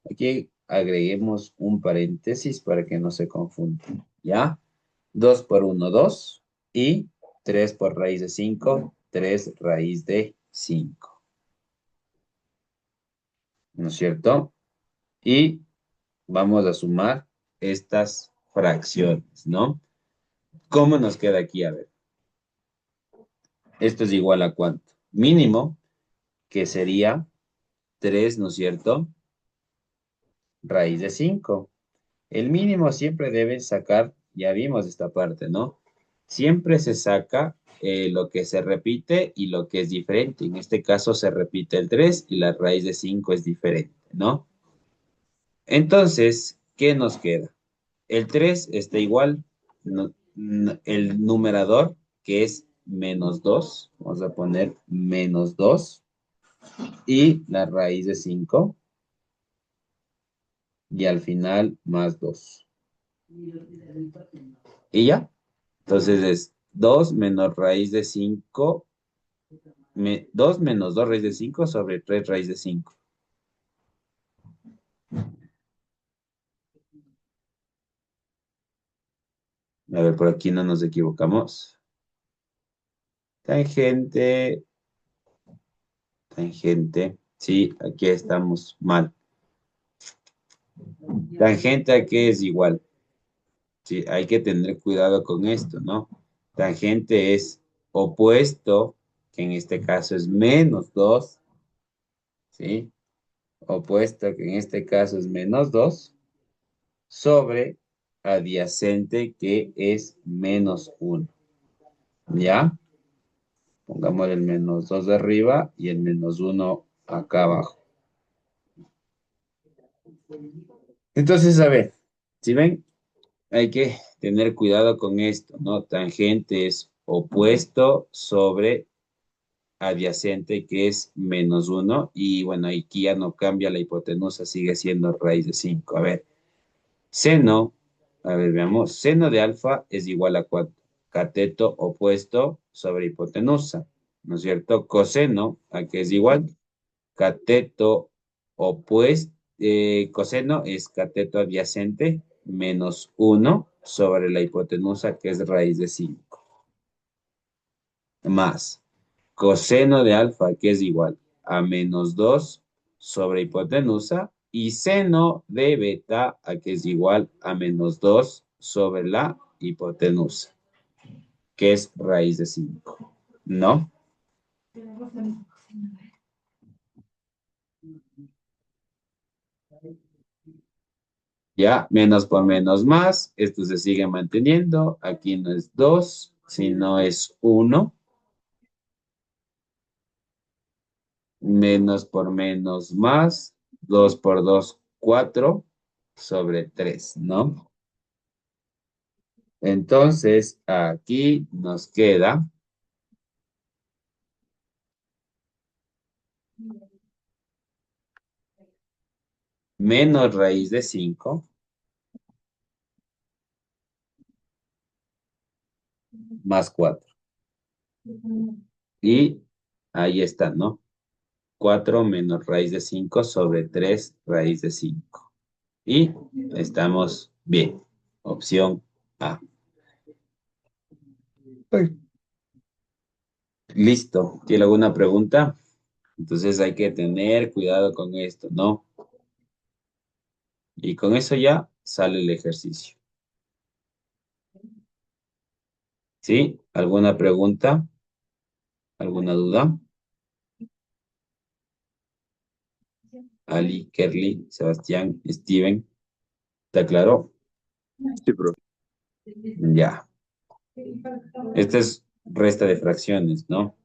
Aquí agreguemos un paréntesis para que no se confundan, ¿ya? 2 por 1, 2 y 3 por raíz de 5, 3 raíz de 5, ¿no es cierto? Y vamos a sumar estas fracciones, ¿no? ¿Cómo nos queda aquí? A ver, esto es igual a cuánto? Mínimo, que sería 3, ¿no es cierto? Raíz de 5. El mínimo siempre deben sacar, ya vimos esta parte, ¿no? Siempre se saca lo que se repite y lo que es diferente. En este caso se repite el 3 y la raíz de 5 es diferente, ¿no? Entonces, ¿qué nos queda? El 3 está igual, el numerador, que es menos 2, vamos a poner menos 2 y la raíz de 5 y al final más 2. Y ya, entonces es 2 menos raíz de 5, 2 menos 2 raíz de 5 sobre 3 raíz de 5. A ver, por aquí no nos equivocamos. Tangente Tangente, sí, aquí estamos mal. Tangente a qué es igual. Sí, hay que tener cuidado con esto, ¿no? Tangente es opuesto, que en este caso es -2, ¿sí? Opuesto, que en este caso es -2, sobre adyacente, que es -1. ¿Ya? Pongamos el -2 de arriba y el -1 acá abajo. Entonces, a ver, si ven, hay que tener cuidado con esto, ¿no? Tangente es opuesto sobre adyacente, que es -1, y bueno, aquí ya no cambia, la hipotenusa sigue siendo raíz de 5. A ver, seno, a ver, veamos, seno de alfa es igual a 4. Cateto opuesto sobre hipotenusa, ¿no es cierto? Coseno, ¿a qué es igual? Cateto opuesto, coseno es cateto adyacente -1 sobre la hipotenusa, que es raíz de 5, más coseno de alfa, que es igual a -2 sobre hipotenusa, y seno de beta, a que es igual a -2 sobre la hipotenusa, que es raíz de 5. ¿No? Ya, menos por menos más, esto se sigue manteniendo. Aquí no es 2, sino es 1. Menos por menos más, 2 por 2, 4 sobre 3, ¿no? Entonces, aquí nos queda menos raíz de 5 más 4. Y ahí está, ¿no? 4 menos raíz de 5 sobre 3 raíz de 5. Y estamos bien. Opción A. Listo. ¿Tiene alguna pregunta? Entonces hay que tener cuidado con esto, ¿no? Y con eso ya sale el ejercicio. ¿Sí? ¿Alguna pregunta? ¿Alguna duda? Ali, Kerly, Sebastián, Steven. ¿Está claro? Sí, profe. Ya. Esta es resta de fracciones, ¿no?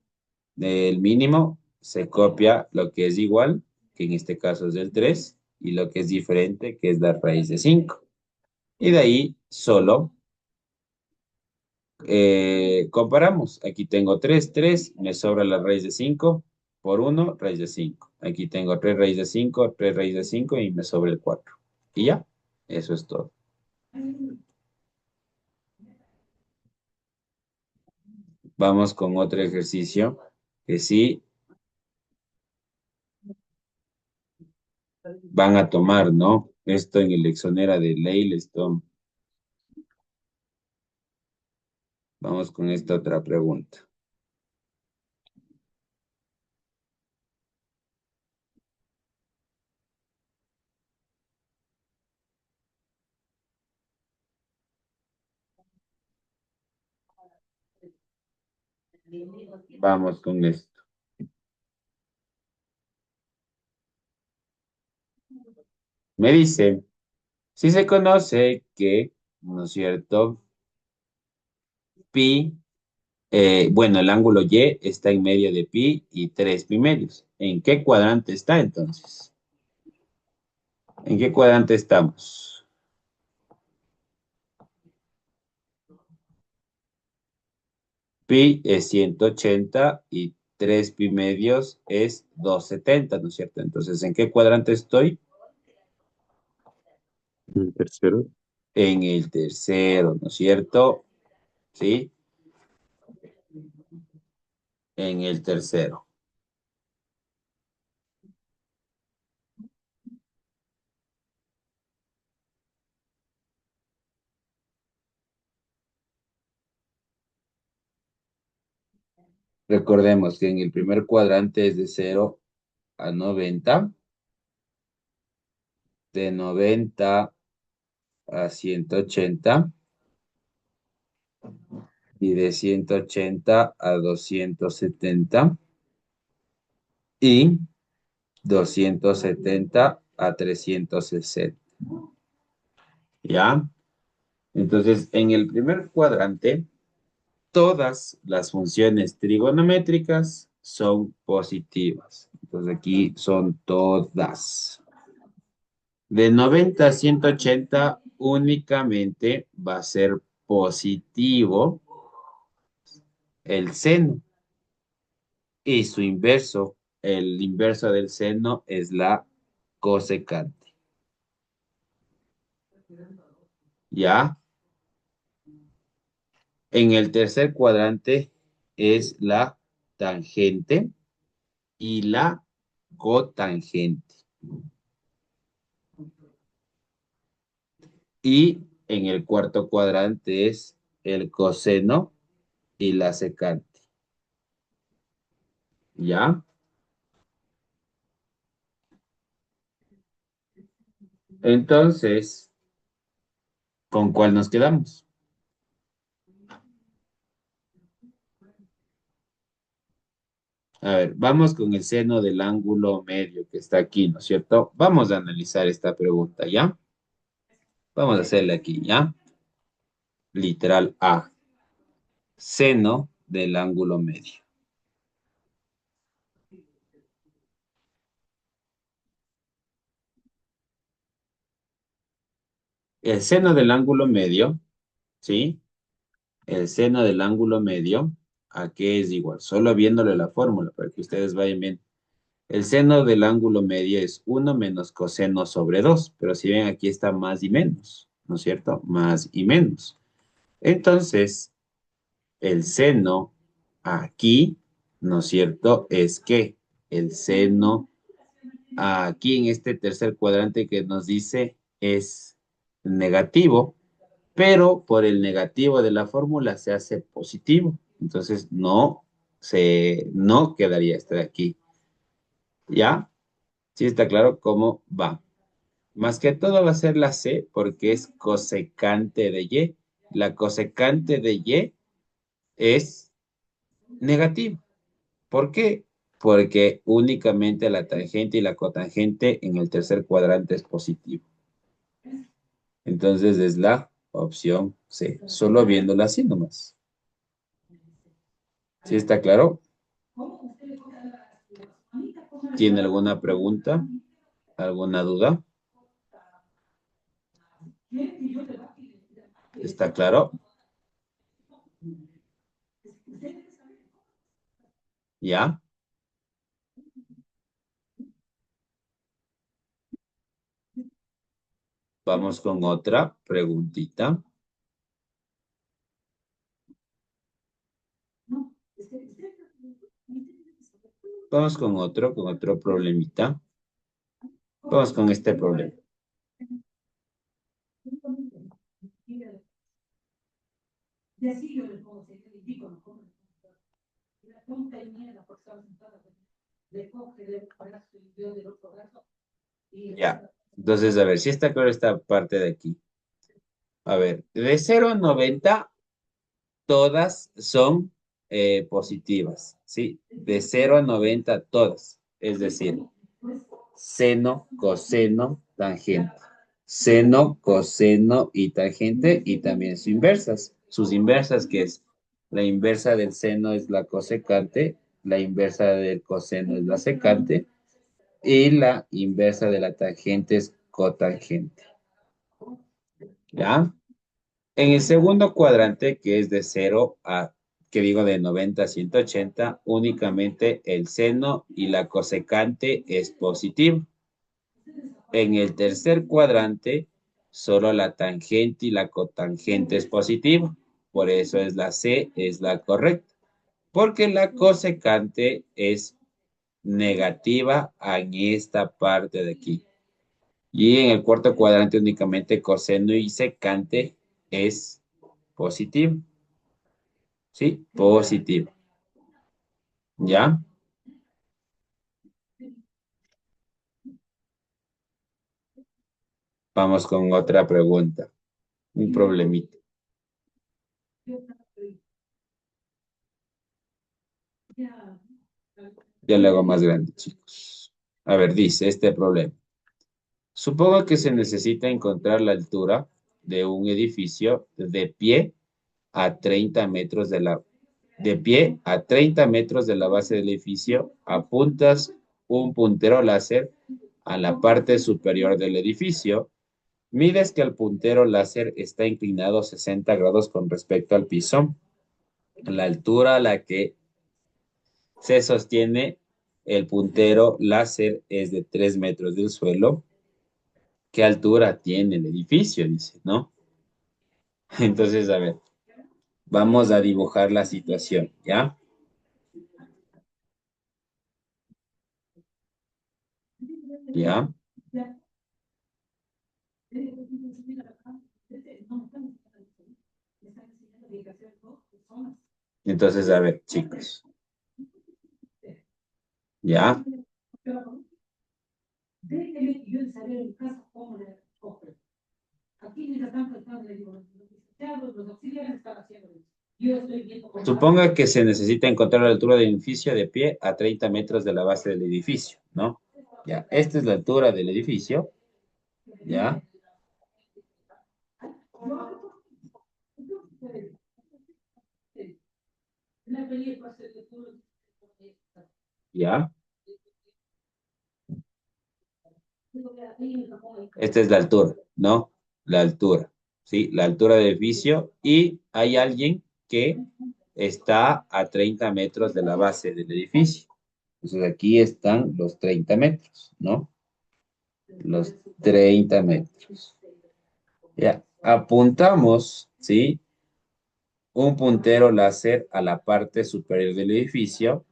Del mínimo se copia lo que es igual, que en este caso es del 3, y lo que es diferente, que es la raíz de 5. Y de ahí solo comparamos. Aquí tengo 3, 3, me sobra la raíz de 5 por 1, raíz de 5. Aquí tengo 3 raíz de 5, 3 raíz de 5 y me sobra el 4. Y ya, eso es todo. Vamos con otro ejercicio que sí van a tomar, ¿no? Esto en el Lexonera de Leilestone. Vamos con esta otra pregunta. Vamos con esto. Me dice, si se conoce que, ¿no es cierto? Pi, bueno, el ángulo Y está en medio de pi y 3 pi medios. ¿En qué cuadrante está entonces? ¿En qué cuadrante estamos? Pi es 180 y 3 pi medios es 270, ¿no es cierto? Entonces, ¿en qué cuadrante estoy? El tercero. En el tercero, ¿no es cierto? ¿Sí? En el tercero. Recordemos que en el primer cuadrante es de 0 a 90, de 90 a 180 y de 180 a 270 y 270 a 360. ¿Ya? Entonces, en el primer cuadrante, todas las funciones trigonométricas son positivas. Entonces, aquí son todas. De 90 a 180 únicamente va a ser positivo el seno y su inverso, el inverso del seno es la cosecante. ¿Ya? En el tercer cuadrante es la tangente y la cotangente. Y en el cuarto cuadrante es el coseno y la secante. ¿Ya? Entonces, ¿con cuál nos quedamos? A ver, vamos con el seno del ángulo medio que está aquí, ¿no es cierto? Vamos a analizar esta pregunta, ¿ya? Vamos a hacerle aquí, ¿ya? Literal A. Seno del ángulo medio. El seno del ángulo medio, ¿sí? El seno del ángulo medio, ¿a qué es igual? Solo viéndole la fórmula para que ustedes vayan bien. El seno del ángulo medio es 1 menos coseno sobre 2, pero si ven aquí está más y menos, ¿no es cierto? Más y menos. Entonces, el seno aquí, ¿no es cierto? Es que el seno aquí en este tercer cuadrante que nos dice es negativo, pero por el negativo de la fórmula se hace positivo. Entonces no quedaría este de aquí. ¿Ya? Sí está claro cómo va. Más que todo va a ser la C porque es cosecante de Y. La cosecante de Y es negativa. ¿Por qué? Porque únicamente la tangente y la cotangente en el tercer cuadrante es positivo. Entonces es la opción C, solo viéndola así nomás. ¿Sí está claro? ¿Tiene alguna pregunta? ¿Alguna duda? ¿Está claro? ¿Ya? Vamos con otra preguntita. Vamos con otro problemita. Vamos con este problema. Ya. Entonces, a ver, si está claro esta parte de aquí. A ver, de 0 a 90, todas son positivas, ¿sí? De 0 a 90, todas. Es decir, seno, coseno, tangente. Seno, coseno y tangente y también sus inversas. Sus inversas, que es la inversa del seno es la cosecante, la inversa del coseno es la secante y la inversa de la tangente es cotangente. ¿Ya? En el segundo cuadrante, que es de 0 a, que digo de 90 a 180, únicamente el seno y la cosecante es positivo. En el tercer cuadrante, solo la tangente y la cotangente es positiva. Por eso es la C, es la correcta. Porque la cosecante es negativa en esta parte de aquí. Y en el cuarto cuadrante únicamente coseno y secante es positivo. ¿Sí? Positivo. ¿Ya? Vamos con otra pregunta. Un problemita. Ya lo hago más grande, chicos. A ver, dice este problema. Supongo que se necesita encontrar la altura de un edificio a 30 metros de pie a 30 metros de la base del edificio. Apuntas un puntero láser a la parte superior del edificio. Mides que el puntero láser está inclinado 60 grados con respecto al piso. La altura a la que se sostiene el puntero láser es de 3 metros del suelo. ¿Qué altura tiene el edificio? Dice, ¿no? Entonces, a ver, vamos a dibujar la situación, ¿ya? ¿Ya? Entonces, a ver, chicos, ¿ya? Suponga que se necesita encontrar la altura del edificio de pie a 30 metros de la base del edificio, ¿no? Ya, esta es la altura del edificio, ¿ya? ¿Ya? Esta es la altura, ¿no? La altura, ¿sí? La altura del edificio y hay alguien que está a 30 metros de la base del edificio. Entonces aquí están los 30 metros, ¿no? Los 30 metros. Ya, apuntamos, ¿sí? Un puntero láser a la parte superior del edificio.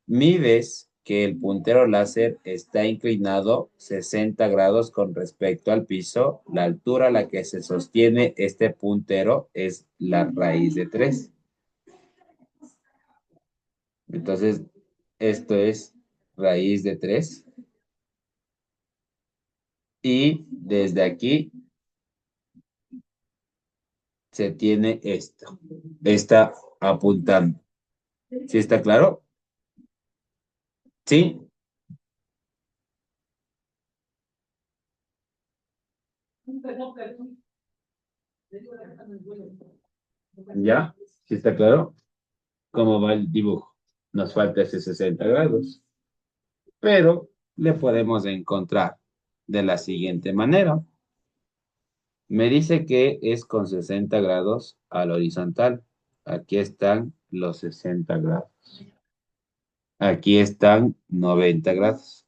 Mides que el puntero láser está inclinado 60 grados con respecto al piso. La altura a la que se sostiene este puntero es la raíz de 3. Entonces, esto es raíz de 3. Y desde aquí se tiene esto. Está apuntando. ¿Sí está claro? ¿Sí? ¿Ya? ¿Sí está claro? ¿Cómo va el dibujo? Nos falta ese 60 grados, pero le podemos encontrar de la siguiente manera. Me dice que es con 60 grados al horizontal. Aquí están los 60 grados. Aquí están 90 grados.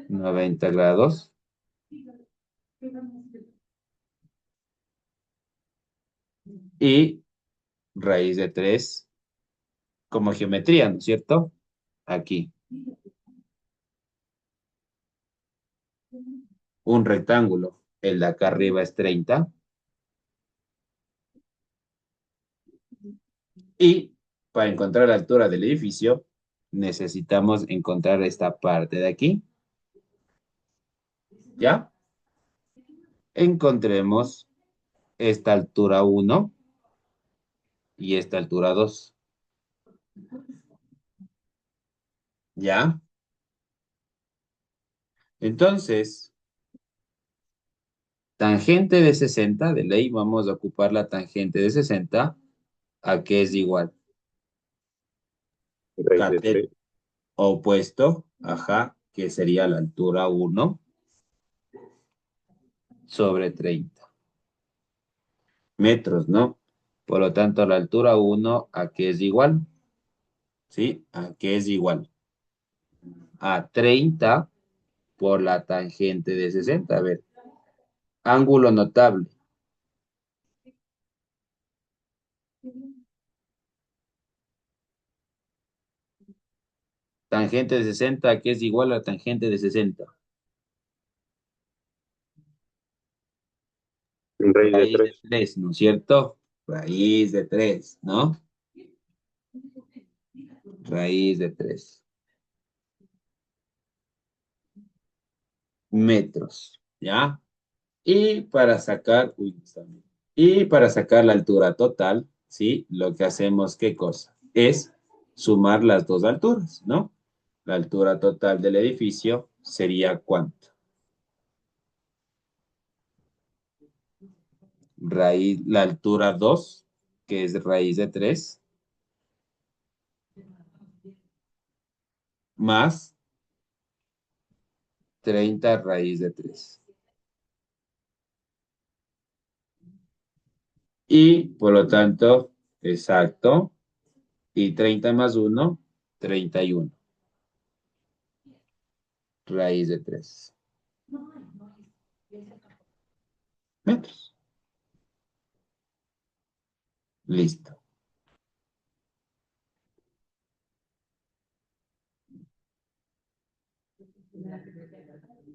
90 grados. Y raíz de 3 como geometría, ¿no es cierto? Aquí. Un rectángulo. El de acá arriba es 30. Y para encontrar la altura del edificio, necesitamos encontrar esta parte de aquí. ¿Ya? Encontremos esta altura 1 y esta altura 2. ¿Ya? Entonces, tangente de 60 de ley, vamos a ocupar la tangente de 60 a que es igual. Raíz de Cateto 3. opuesto, ajá, que sería la altura 1 sobre 30 metros, ¿no? Por lo tanto, la altura 1 a que es igual, ¿sí? A que es igual a 30 por la tangente de 60. A ver, ángulo notable. Tangente de 60, que es igual a tangente de 60. Raíz de Raíz de 3. 3, ¿no es cierto? Raíz de 3, ¿no? Raíz de 3. metros, ¿ya? Y para sacar, uy, está bien. Y para sacar la altura total, ¿sí? Lo que hacemos, ¿qué cosa? Es sumar las dos alturas, ¿no? La altura total del edificio sería ¿cuánto? Raíz, la altura 2, que es raíz de 3, más 30 raíz de 3. Y por lo tanto, exacto, y 30 más 1, 31 raíz de 3 metros. Listo.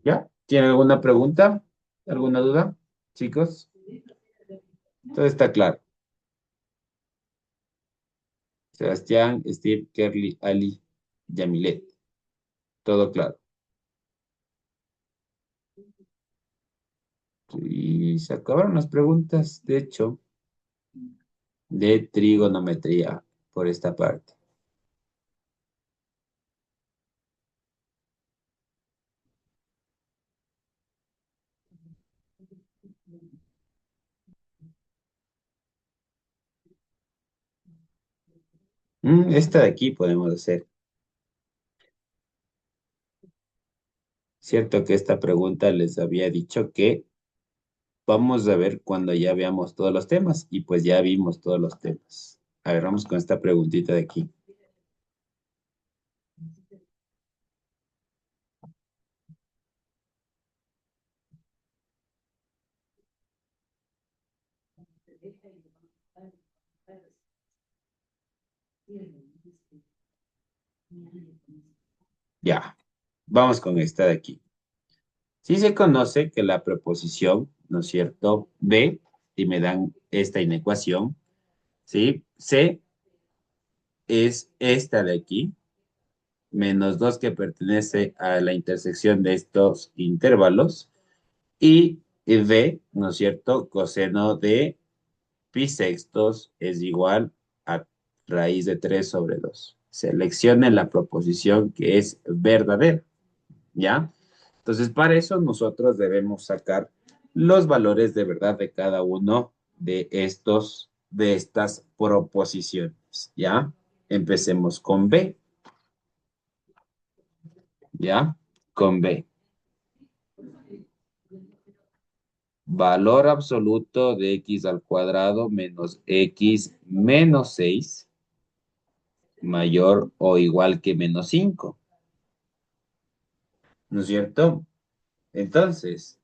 ¿Ya? ¿Tienen alguna pregunta? ¿Alguna duda, chicos? Todo está claro. Sebastián, Steve, Kerly, Ali, Yamilet. Todo claro. Y se acabaron las preguntas, de hecho, de trigonometría por esta parte. Esta de aquí podemos hacer. Cierto que esta pregunta les había dicho que vamos a ver cuando ya veamos todos los temas y pues ya vimos todos los temas. A ver, vamos con esta preguntita de aquí. Ya, vamos con esta de aquí. Sí se conoce que la preposición, ¿no es cierto? B, y me dan esta inecuación, ¿sí? C es esta de aquí, menos 2 que pertenece a la intersección de estos intervalos, y B, ¿no es cierto? Coseno de pi sextos es igual a raíz de 3 sobre 2. Seleccione la proposición que es verdadera, ¿ya? Entonces, para eso nosotros debemos sacar los valores de verdad de cada uno de estas proposiciones, ¿ya? Empecemos con B, ¿ya? Con B. Valor absoluto de x al cuadrado menos x menos 6 mayor o igual que menos 5, ¿no es cierto? Entonces,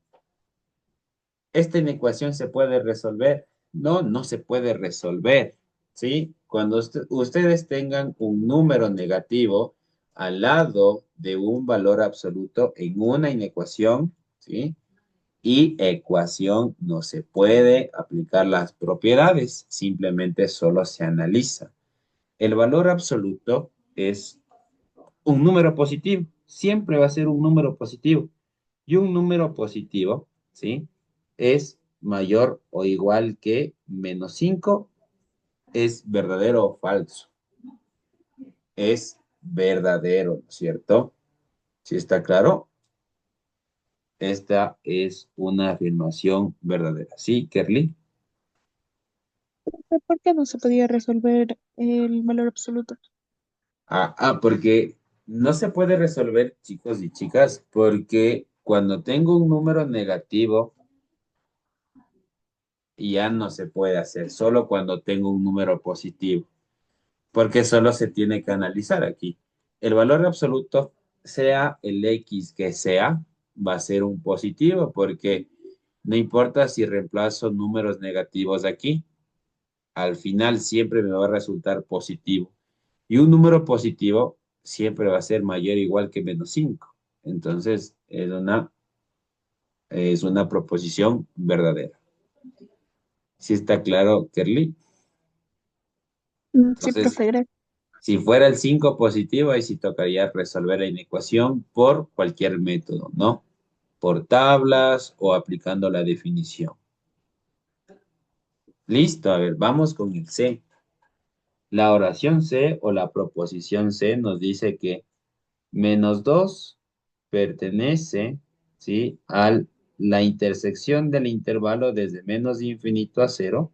¿esta inecuación se puede resolver? No, no se puede resolver, ¿sí? Cuando ustedes tengan un número negativo al lado de un valor absoluto en una inecuación, ¿sí? Y ecuación no se puede aplicar las propiedades, simplemente solo se analiza. El valor absoluto es un número positivo, siempre va a ser un número positivo. Y un número positivo, ¿sí? Es mayor o igual que menos 5, es verdadero o falso. Es verdadero, ¿no es cierto? ¿Sí está claro? Esta es una afirmación verdadera. ¿Sí, Kerly? ¿Por qué no se podía resolver el valor absoluto? Porque no se puede resolver, chicos y chicas, porque cuando tengo un número negativo, ya no se puede hacer, solo cuando tengo un número positivo, porque solo se tiene que analizar aquí. El valor absoluto, sea el X que sea, va a ser un positivo, porque no importa si reemplazo números negativos aquí, al final siempre me va a resultar positivo. Y un número positivo siempre va a ser mayor o igual que menos 5. Entonces, es una proposición verdadera. ¿Sí está claro, Kerly? Sí, Entonces, profe, gracias. si fuera el 5 positivo, ahí sí tocaría resolver la inecuación por cualquier método, ¿no? por tablas o aplicando la definición. Listo, a ver, vamos con el C. La oración C o la proposición C nos dice que -2 pertenece, ¿sí?, a la intersección del intervalo desde menos infinito a cero,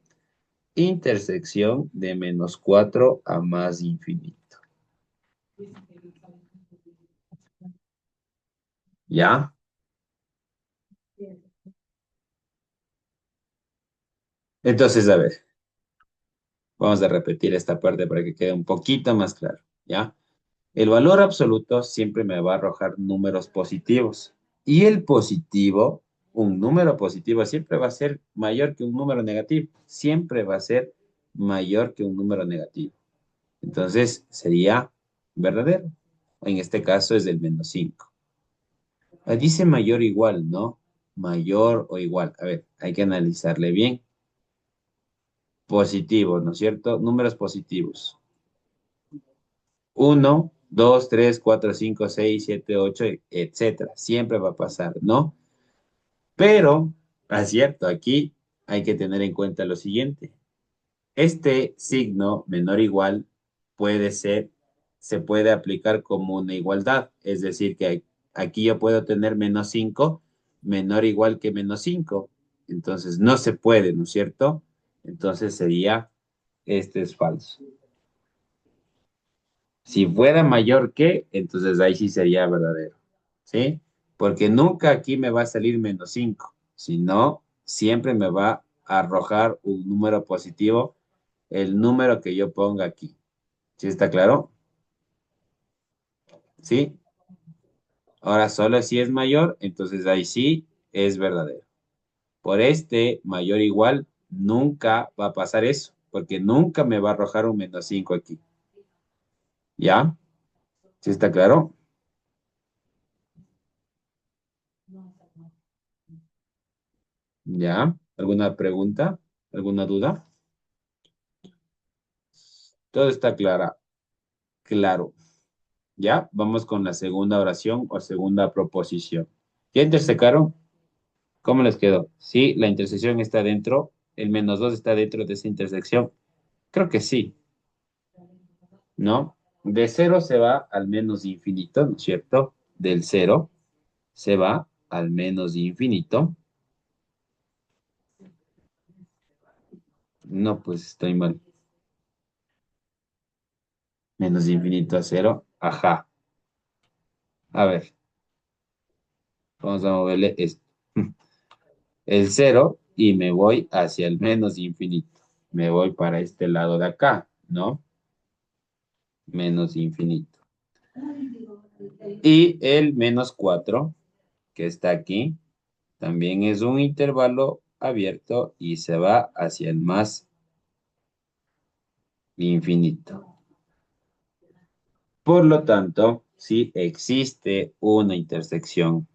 intersección de -4 a más infinito. ¿Ya? Entonces, a ver, vamos a repetir esta parte para que quede un poquito más claro, ¿ya? El valor absoluto siempre me va a arrojar números positivos. Y el positivo, un número positivo siempre va a ser mayor que un número negativo. Siempre va a ser mayor que un número negativo. Entonces sería verdadero. En este caso es el -5. Dice mayor o igual, ¿no? Mayor o igual. A ver, hay que analizarle bien. Positivo, ¿no es cierto? Números positivos. 1, 2, 3, 4, 5, 6, 7, 8, etcétera. Siempre va a pasar, ¿no? Pero, es cierto, aquí hay que tener en cuenta lo siguiente. Este signo menor o igual puede ser, se puede aplicar como una igualdad. Es decir, que aquí yo puedo tener -5 menor o igual que -5. Entonces, no se puede, ¿no es cierto? Entonces sería, este es falso. Si fuera mayor que, entonces ahí sí sería verdadero, ¿sí? Porque nunca aquí me va a salir -5, sino siempre me va a arrojar un número positivo, el número que yo ponga aquí. ¿Sí está claro? ¿Sí? Ahora solo si es mayor, entonces ahí sí es verdadero. Por este mayor o igual, nunca va a pasar eso, porque nunca me va a arrojar un -5 aquí. ¿Ya? ¿Sí está claro? ¿Ya? ¿Alguna pregunta? ¿Alguna duda? Todo está claro. ¿Ya? Vamos con la segunda oración o segunda proposición. ¿Ya intersecaron? ¿Cómo les quedó? Sí, la intersección está dentro, el -2 está dentro de esa intersección. Creo que sí, ¿no? De cero se va al menos infinito, ¿no es cierto? Del cero se va al menos infinito. No, pues estoy mal. Menos infinito a cero. Ajá. A ver, vamos a moverle esto. El cero y me voy hacia el menos infinito. Me voy para este lado de acá, ¿no? Menos infinito. Y el -4 que está aquí, también es un intervalo abierto y se va hacia el más infinito. Por lo tanto, sí existe una intersección,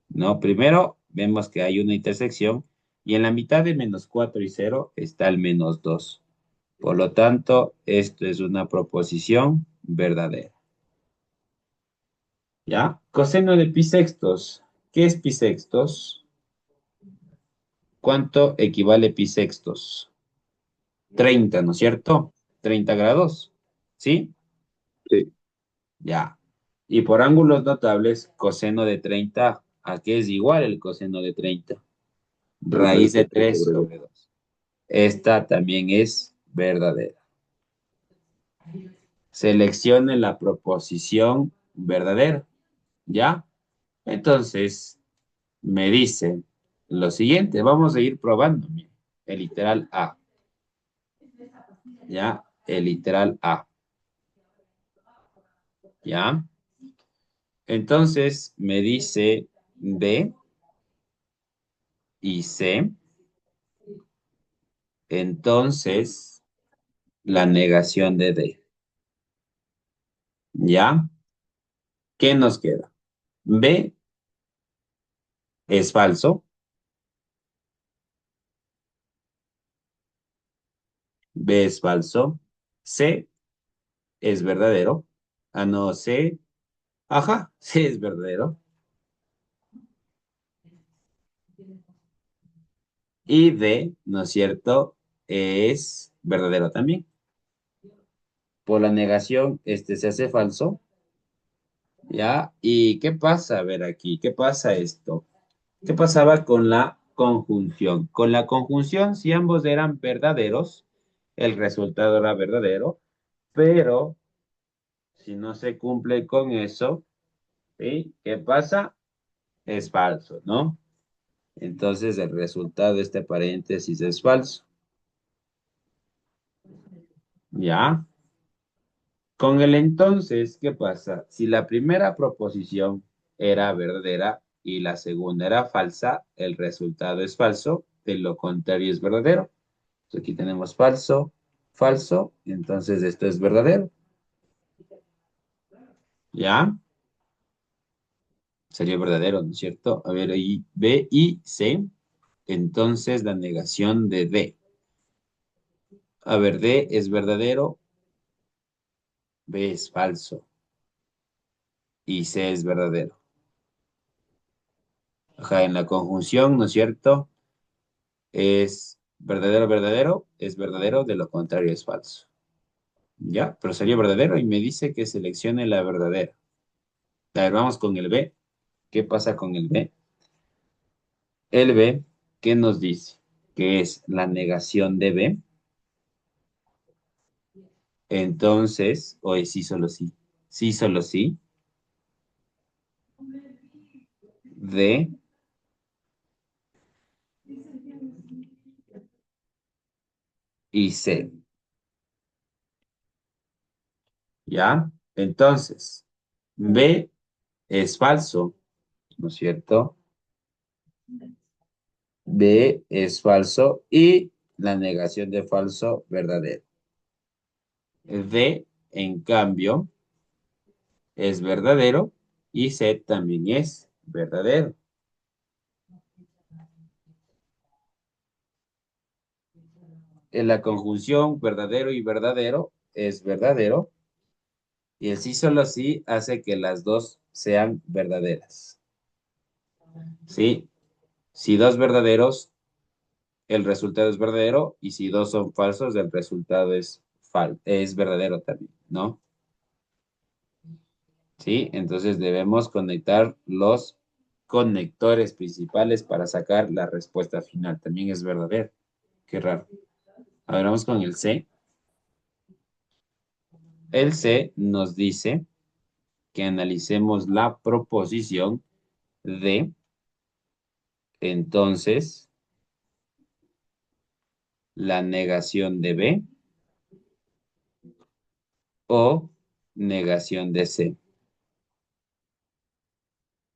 ¿no? Primero vemos que hay una intersección y en la mitad de -4 y cero está el -2. Por lo tanto, esto es una proposición verdadera. ¿Ya? Coseno de pi sextos. ¿Qué es pi sextos? ¿Cuánto equivale pi sextos? 30, ¿no es cierto? 30 grados. ¿Sí? Sí. Ya. Y por ángulos notables, coseno de 30, ¿a qué es igual el coseno de 30? Raíz Raíz de de 3 3 sobre 2. sobre 2. Esta también es verdadera. Seleccione la proposición verdadera. ¿Ya? Entonces, me dice lo siguiente. Vamos a ir probando. Mire, el literal A. ¿Ya? El literal A. ¿Ya? Entonces, me dice B y C. Entonces, la negación de D. ¿Ya? ¿Qué nos queda? B es falso. B es falso. C es verdadero. Ah, no, C. Ajá, C es verdadero. Y D, ¿no es cierto? Es verdadero también. Por la negación, este se hace falso. ¿Ya? ¿Y qué pasa? A ver aquí, ¿qué pasa esto? ¿Qué pasaba con la conjunción? Con la conjunción, si ambos eran verdaderos, el resultado era verdadero, pero si no se cumple con eso, ¿sí? ¿Qué pasa? Es falso, ¿no? Entonces el resultado de este paréntesis es falso. ¿Ya? Con el entonces, ¿qué pasa? Si la primera proposición era verdadera y la segunda era falsa, el resultado es falso, de lo contrario es verdadero. Entonces aquí tenemos falso, falso, entonces esto es verdadero. ¿Ya? Sería verdadero, ¿no es cierto? A ver, ahí B y C. Entonces la negación de D. A ver, D es verdadero, B es falso y C es verdadero. Ajá, en la conjunción, ¿no es cierto? Es verdadero, verdadero, es verdadero, de lo contrario es falso. ¿Ya? Pero sería verdadero y me dice que seleccione la verdadera. A ver, vamos con el B. ¿Qué pasa con el B? El B, ¿qué nos dice? Que es la negación de B. Entonces, hoy sí, solo sí. Sí, solo sí. D y C. ¿Ya? Entonces, B es falso, ¿no es cierto? B es falso y la negación de falso, verdadero. D, en cambio, es verdadero y C también es verdadero. En la conjunción verdadero y verdadero es verdadero y el sí solo sí hace que las dos sean verdaderas. ¿Sí? Si dos verdaderos, el resultado es verdadero y si dos son falsos, el resultado es verdadero también, ¿no? ¿Sí? Entonces debemos conectar los conectores principales para sacar la respuesta final. También es verdadero. Qué raro. A ver, vamos con el C. El C nos dice que analicemos la proposición de, entonces, la negación de B o negación de C.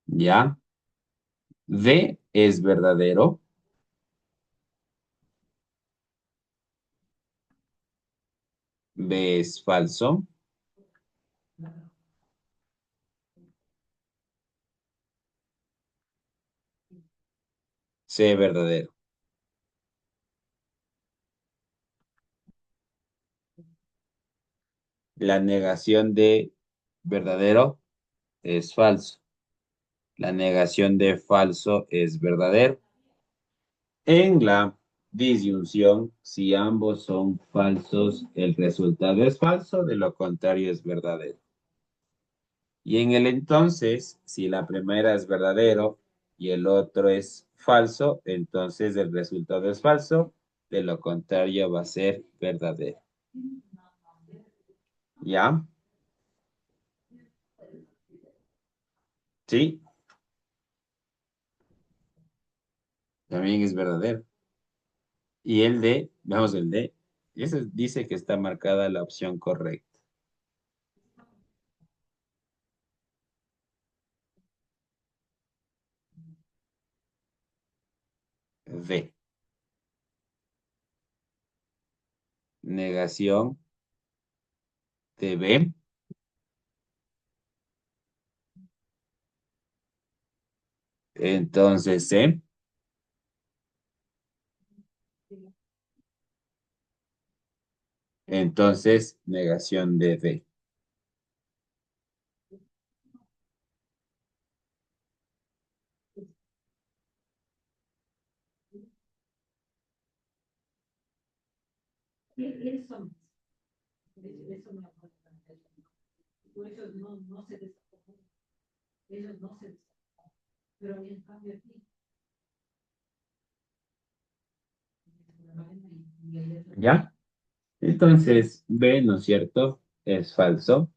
¿Ya? D es verdadero, B es falso, C verdadero. La negación de verdadero es falso. La negación de falso es verdadero. En la disyunción, si ambos son falsos, el resultado es falso, de lo contrario es verdadero. Y en el entonces, si la primera es verdadero y el otro es falso, entonces el resultado es falso, de lo contrario va a ser verdadero. ¿Ya? Sí, también es verdadero. Y el D, veamos el D, ese dice que está marcada la opción correcta. D, negación de B. Entonces C, entonces negación de D. ¿Ya? Entonces, B, ¿no es cierto? Es falso.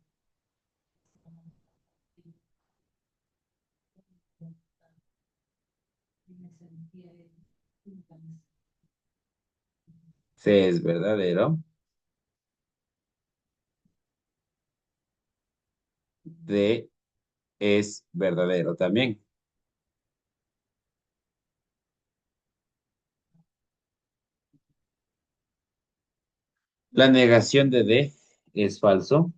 C es verdadero. D es verdadero también. La negación de D es falso,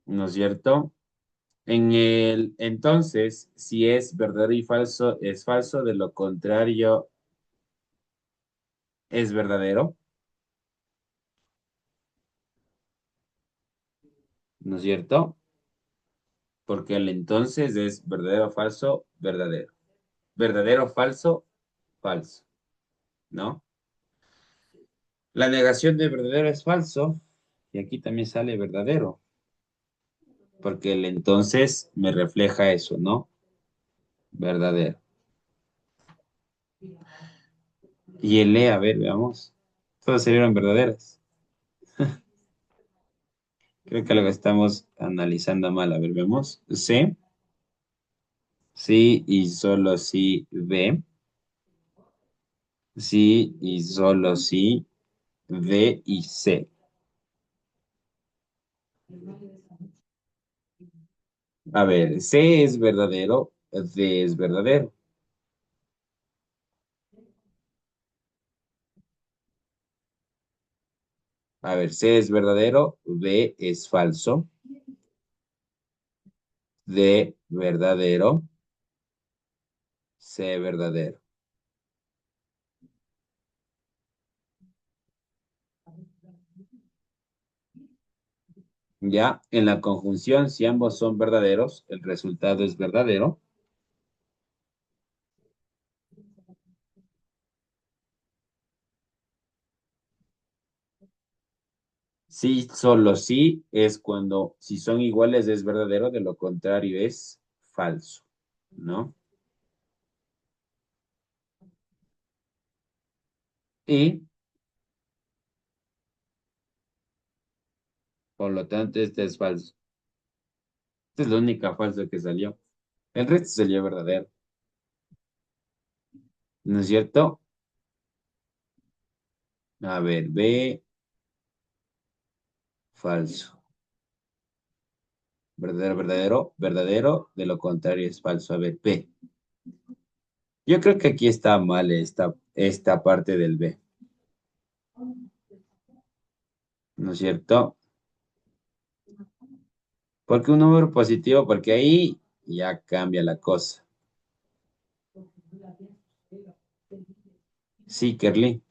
¿no es cierto? Entonces, si es verdadero y falso, es falso, de lo contrario, es verdadero, ¿no es cierto? Porque el entonces es verdadero, falso, verdadero. Verdadero, falso, falso, ¿no? La negación de verdadero es falso, y aquí también sale verdadero, porque el entonces me refleja eso, ¿no? Verdadero. Y el E, a ver, veamos. Todas salieron verdaderas. Creo que lo que estamos analizando mal. A ver, vemos. C, sí y solo sí. B, sí y solo sí. D y C. A ver, C es verdadero, D es verdadero. A ver, C es verdadero, B es falso, D verdadero, C verdadero. Ya, en la conjunción, si ambos son verdaderos, el resultado es verdadero. Sí, solo sí es cuando, si son iguales es verdadero, de lo contrario es falso, ¿no? Y por lo tanto este es falso. Esta es la única falsa que salió. El resto salió verdadero, ¿no es cierto? A ver, B, falso. Verdadero, verdadero, verdadero, de lo contrario es falso. A ver, B. Yo creo que aquí está mal esta parte del B, ¿no es cierto? Porque un número positivo, porque ahí ya cambia la cosa. Sí, Kerly,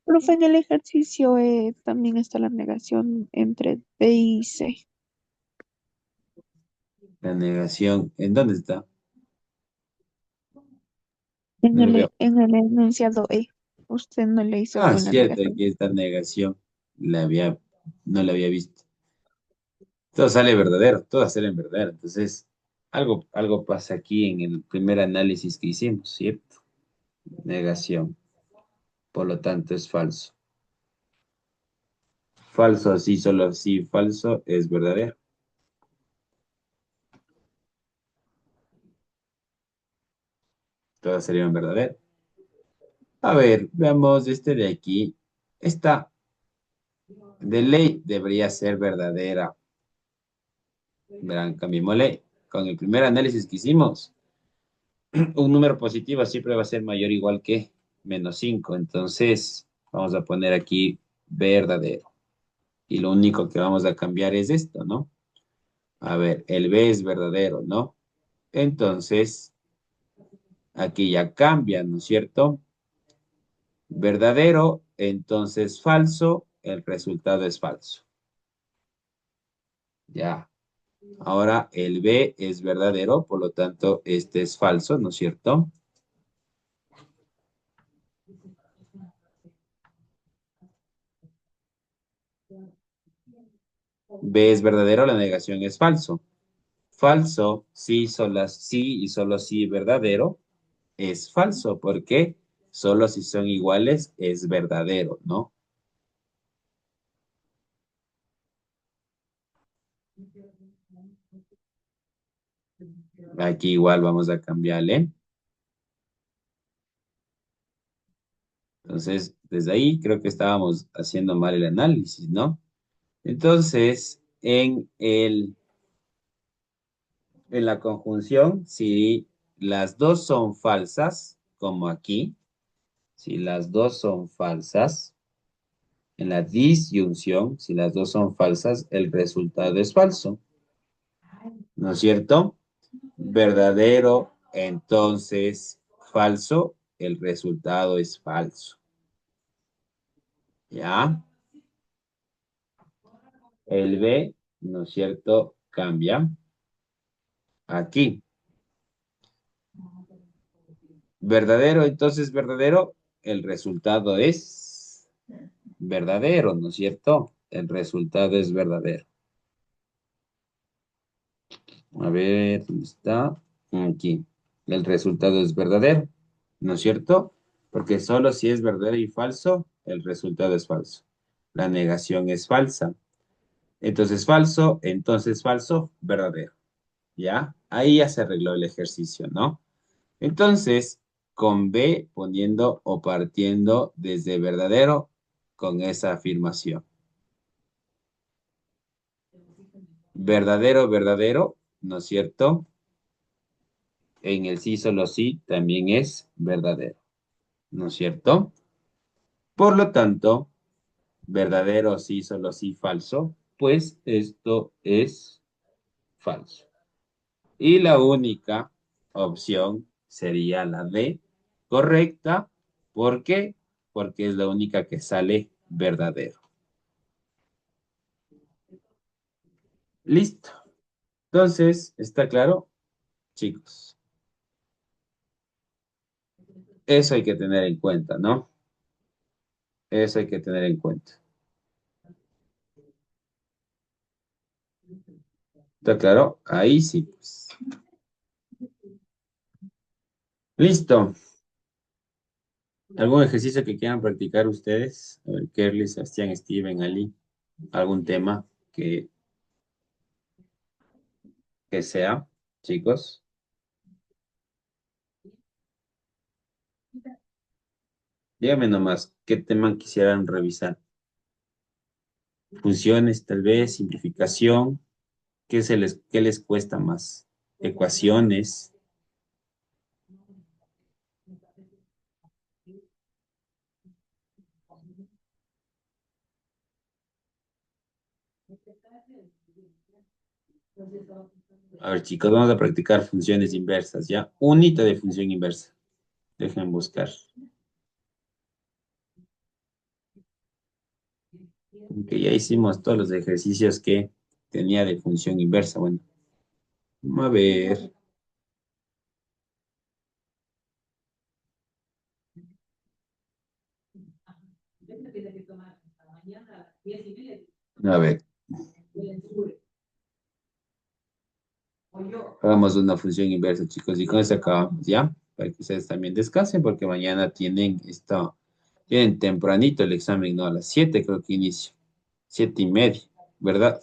Profe, en el ejercicio también está la negación entre B y C. la negación. ¿En dónde está? En No lo veo. en el enunciado E. Usted no le hizo Ah, con la cierto, negación. aquí está negación. La había, no la había visto. Todo sale verdadero, todas salen verdadero. Entonces, algo pasa aquí en el primer análisis que hicimos, ¿cierto? Negación. Por lo tanto, es falso. Falso, sí, solo sí, falso es verdadero. Todas serían verdaderas. A ver, veamos este de aquí. Esta de ley debería ser verdadera. Verán, cambiémosle. Con el primer análisis que hicimos, un número positivo siempre va a ser mayor o igual que -5. Entonces, vamos a poner aquí verdadero. Y lo único que vamos a cambiar es esto, ¿no? A ver, el B es verdadero, ¿no? Entonces, aquí ya cambia, ¿no es cierto? Verdadero, entonces falso, el resultado es falso. Ya. Ahora el B es verdadero, por lo tanto, este es falso, ¿no es cierto? B es verdadero, la negación es falso. Falso, sí, solo sí y solo sí verdadero es falso, porque solo si son iguales es verdadero, ¿no? Aquí igual vamos a cambiarle. Entonces, desde ahí creo que estábamos haciendo mal el análisis, ¿no? Entonces, en la conjunción, si las dos son falsas, como aquí, si las dos son falsas, en la disyunción, si las dos son falsas, el resultado es falso, ¿no es cierto? Verdadero, entonces falso, el resultado es falso. ¿Ya? El B, ¿no es cierto? Cambia aquí. Verdadero, entonces verdadero, el resultado es verdadero, ¿no es cierto? El resultado es verdadero. A ver, ¿dónde está? Aquí. El resultado es verdadero, ¿no es cierto? Porque solo si es verdadero y falso, el resultado es falso. La negación es falsa. Entonces falso, verdadero. ¿Ya? Ahí ya se arregló el ejercicio, ¿no? Entonces, con B poniendo o partiendo desde verdadero con esa afirmación. Verdadero, verdadero, ¿no es cierto? En el sí, solo sí, también es verdadero, ¿no es cierto? Por lo tanto, verdadero, sí, solo sí, falso, pues esto es falso. Y la única opción sería la D, correcta. ¿Por qué? Porque es la única que sale verdadero. Listo. Entonces, ¿está claro, chicos? Eso hay que tener en cuenta, ¿no? Eso hay que tener en cuenta. ¿Está claro? Ahí sí, pues. Listo. ¿Algún ejercicio que quieran practicar ustedes? A ver, Kerly, Sebastián, Steven, Ali. ¿Algún tema que sea, chicos? Díganme nomás, ¿qué tema quisieran revisar? Funciones, tal vez, simplificación. ¿Qué les cuesta más? Ecuaciones. A ver, chicos, vamos a practicar funciones inversas, ¿ya? Unita de función inversa. Dejen buscar. Que ya hicimos todos los ejercicios que tenía de función inversa. Bueno, vamos a ver. A ver, hagamos una función inversa, chicos, y con eso acabamos, ¿ya? Para que ustedes también descansen, porque mañana tienen tempranito el examen, ¿no? A las 7 creo que inicia. 7:30, ¿verdad?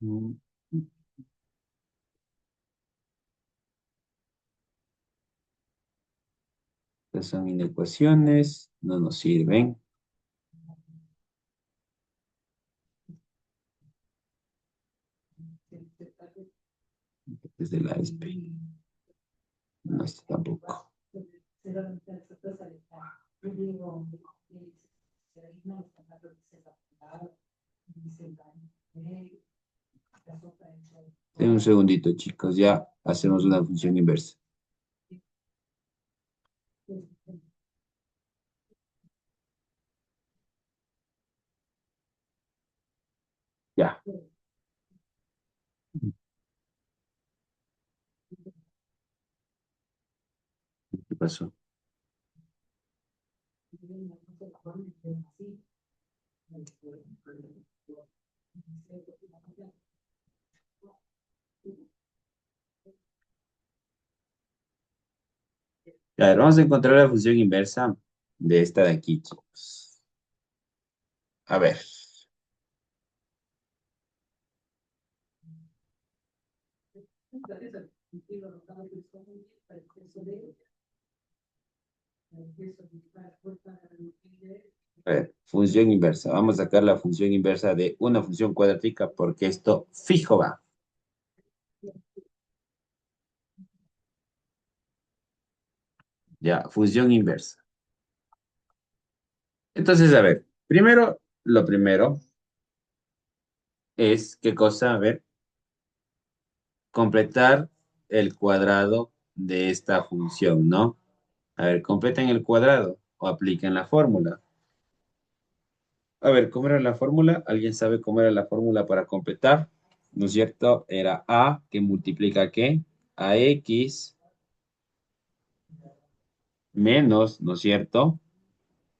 Mm, Estas son inecuaciones, no nos sirven. Desde la ESPE. No está tampoco. Den un segundito, chicos, ya hacemos una función inversa. Ya. pasó? A ver, vamos a encontrar la función inversa de esta de aquí, chicos. A ver. A ver, función inversa. Vamos a sacar la función inversa de una función cuadrática porque esto fijo va. Ya, función inversa. Entonces, a ver, primero, lo primero es, ¿qué cosa? A ver, completar el cuadrado de esta función, ¿no? A ver, completen el cuadrado o apliquen la fórmula. A ver, ¿cómo era la fórmula? ¿Alguien sabe cómo era la fórmula para completar? ¿No es cierto? Era A que multiplica ¿qué? A X menos, ¿no es cierto?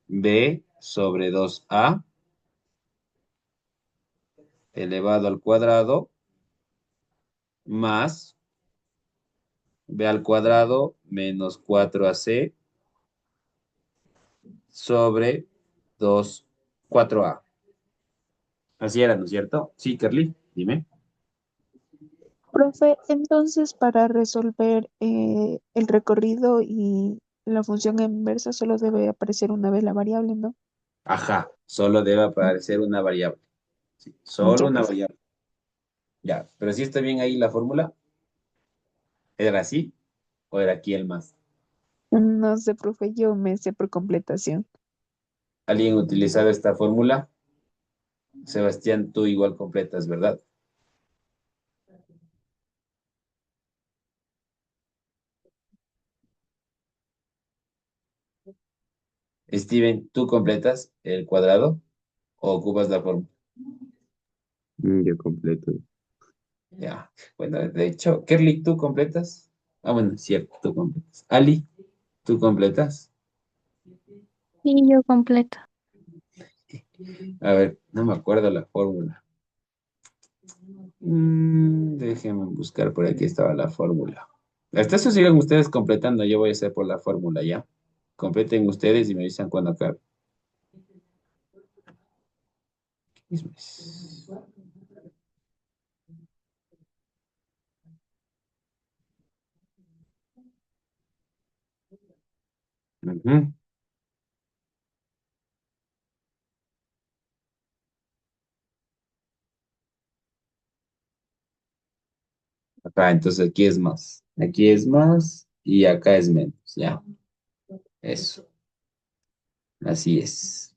B sobre 2A elevado al cuadrado más B al cuadrado menos 4AC sobre 2, 4A. Así era, ¿no es cierto? Sí, Kerly, dime. Profe, entonces para resolver el recorrido y la función inversa solo debe aparecer una vez la variable, ¿no? Ajá, solo debe aparecer una variable. Sí, solo Ya, una profe. variable. Ya, pero si está bien ahí la fórmula, ¿era así o era aquí el más? No sé, profe, yo me sé por completación. ¿Alguien utilizado esta fórmula? Sebastián, tú igual completas, ¿verdad? Steven, ¿tú completas el cuadrado o ocupas la fórmula? Yo completo. Ya, bueno, de hecho, Kerly, ¿tú completas? Ah, bueno, cierto, tú completas. Ali, ¿tú completas? Y yo completo. A ver, no me acuerdo la fórmula. Déjenme buscar por aquí estaba la fórmula. Hasta eso sigan ustedes completando, yo voy a hacer por la fórmula, ¿ya? Completen ustedes y me avisan cuando acabe. Ujú. Acá, entonces aquí es más. Aquí es más y acá es menos, ¿ya? Eso, así es.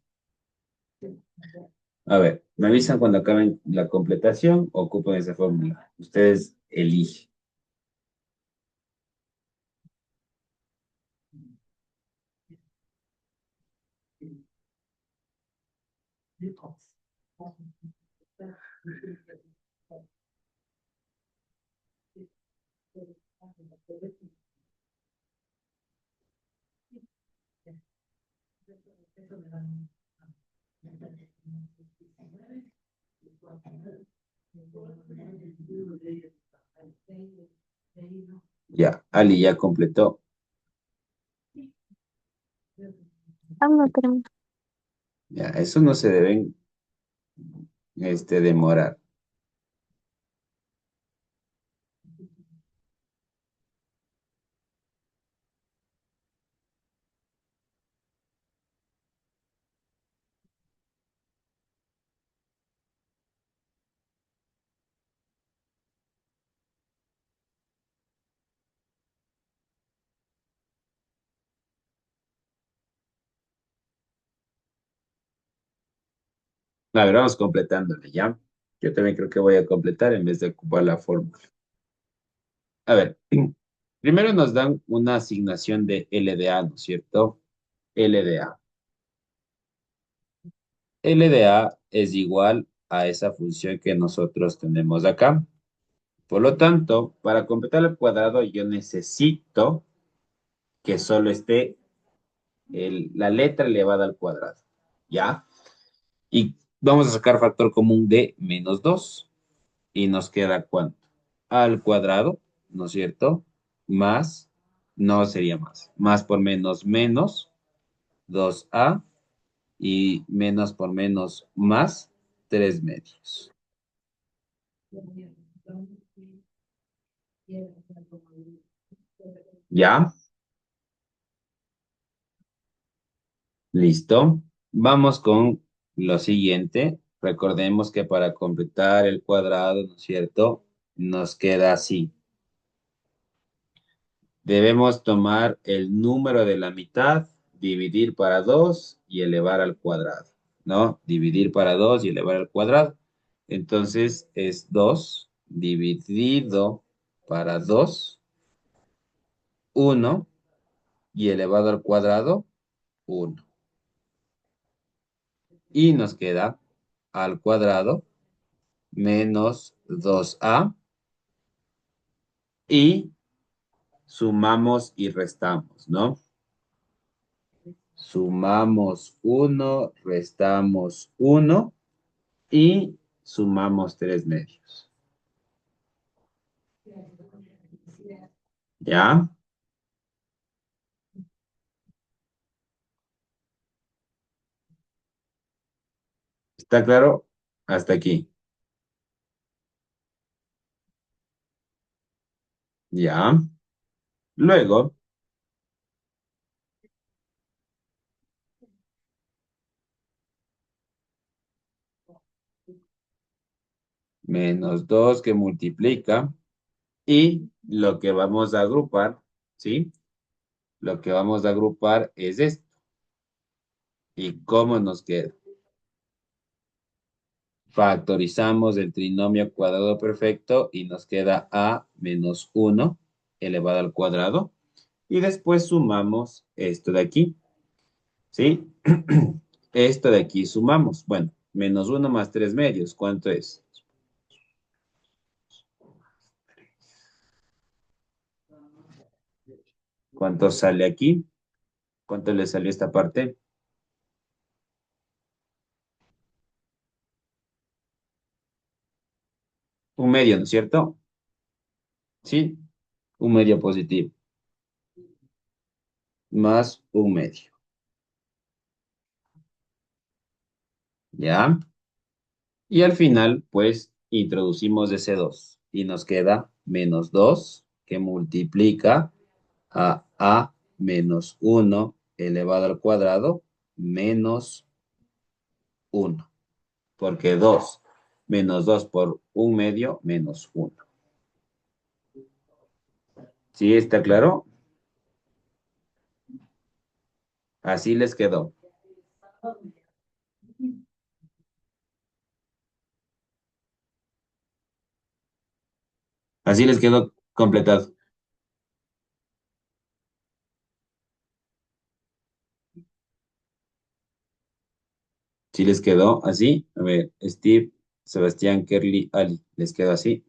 A ver, me avisan cuando acaben la completación, ocupen esa fórmula. Ustedes eligen. Ya, Ali ya completó. Aún no termino. Ya, eso no se deben demorar. A ver, vamos completándole, ¿ya? Yo también creo que voy a completar en vez de ocupar la fórmula. A ver, primero nos dan una asignación de LDA, ¿no es cierto? LDA. LDA es igual a esa función que nosotros tenemos acá. Por lo tanto, para completar el cuadrado yo necesito que solo esté la letra elevada al cuadrado, ¿ya? Y vamos a sacar factor común de menos 2 y nos queda ¿cuánto? Al cuadrado, ¿no es cierto? Más, no sería más por menos menos 2a y menos por menos más 3 medios. ¿Ya? Listo. Vamos con lo siguiente. Recordemos que para completar el cuadrado, ¿no es cierto? Nos queda así. Debemos tomar el número de la mitad, dividir para 2 y elevar al cuadrado, ¿no? Dividir para 2 y elevar al cuadrado. Entonces es 2 dividido para 2, 1 y elevado al cuadrado, 1. Y nos queda al cuadrado menos 2a y sumamos y restamos, ¿no? Sumamos 1, restamos 1 y sumamos 3 medios. ¿Ya? ¿Está claro? Hasta aquí. ¿Ya? Luego, menos 2 que multiplica y lo que vamos a agrupar, ¿sí? Lo que vamos a agrupar es esto. ¿Y cómo nos queda? Factorizamos el trinomio cuadrado perfecto y nos queda a menos 1 elevado al cuadrado. Y después sumamos esto de aquí, ¿sí? Esto de aquí sumamos. Bueno, menos 1 más 3 medios, ¿cuánto es? ¿Cuánto sale aquí? ¿Cuánto le salió esta parte? Un medio, ¿no es cierto? Sí, un medio positivo. Más un medio. ¿Ya? Y al final, pues, introducimos ese 2 y nos queda menos 2 que multiplica a menos 1 elevado al cuadrado menos 1. Porque 2 menos 2 por un medio menos 1. ¿Sí está claro? Así les quedó. Así les quedó completado. ¿Sí les quedó así? A ver, Steve, Sebastián, Kerly, Ali. ¿Les quedó así?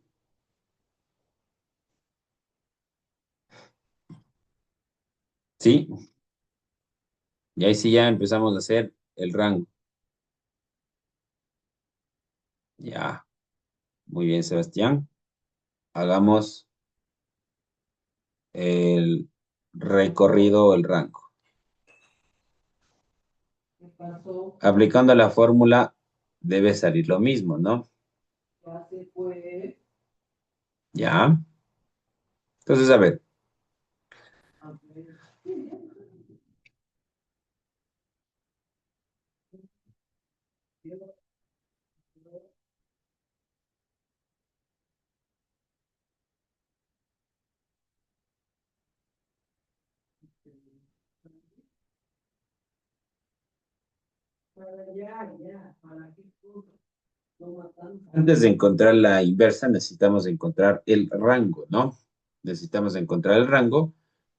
¿Sí? Y ahí sí ya empezamos a hacer el rango. Ya. Muy bien, Sebastián. Hagamos el recorrido o el rango. Aplicando la fórmula debe salir lo mismo, ¿no? Ya. Entonces, a ver. Antes de encontrar la inversa, necesitamos encontrar el rango, ¿no? Necesitamos encontrar el rango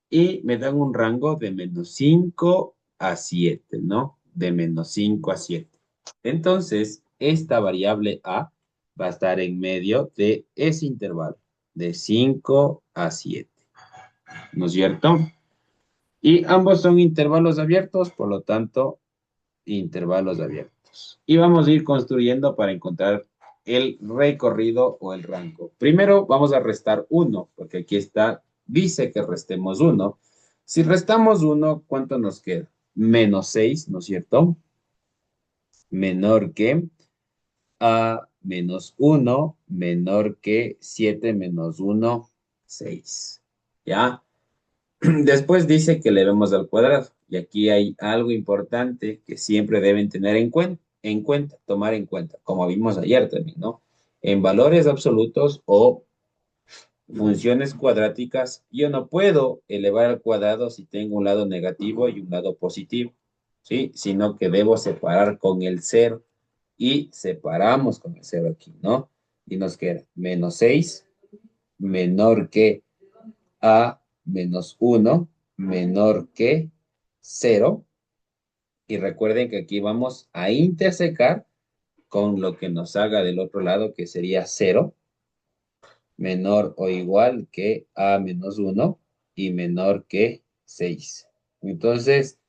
y me dan un rango de menos 5 a 7, ¿no? De menos 5 a 7. Entonces, esta variable a va a estar en medio de ese intervalo, de 5 a 7, ¿no es cierto? Y ambos son intervalos abiertos, por lo tanto, intervalos abiertos. Y vamos a ir construyendo para encontrar el recorrido o el rango. Primero vamos a restar 1, porque aquí está, dice que restemos 1. Si restamos 1, ¿cuánto nos queda? Menos 6, ¿no es cierto? Menor que a menos 1, menor que 7 menos 1, 6. ¿Ya? Después dice que le vemos al cuadrado. Y aquí hay algo importante que siempre deben tener en cuenta, tomar en cuenta, como vimos ayer también, ¿no? En valores absolutos o funciones cuadráticas, yo no puedo elevar al cuadrado si tengo un lado negativo y un lado positivo, ¿sí? Sino que debo separar con el cero y separamos con el cero aquí, ¿no? Y nos queda menos 6 menor que a menos 1 menor que 0. Y recuerden que aquí vamos a intersecar con lo que nos haga del otro lado, que sería 0, menor o igual que a menos 1 y menor que 6. Entonces,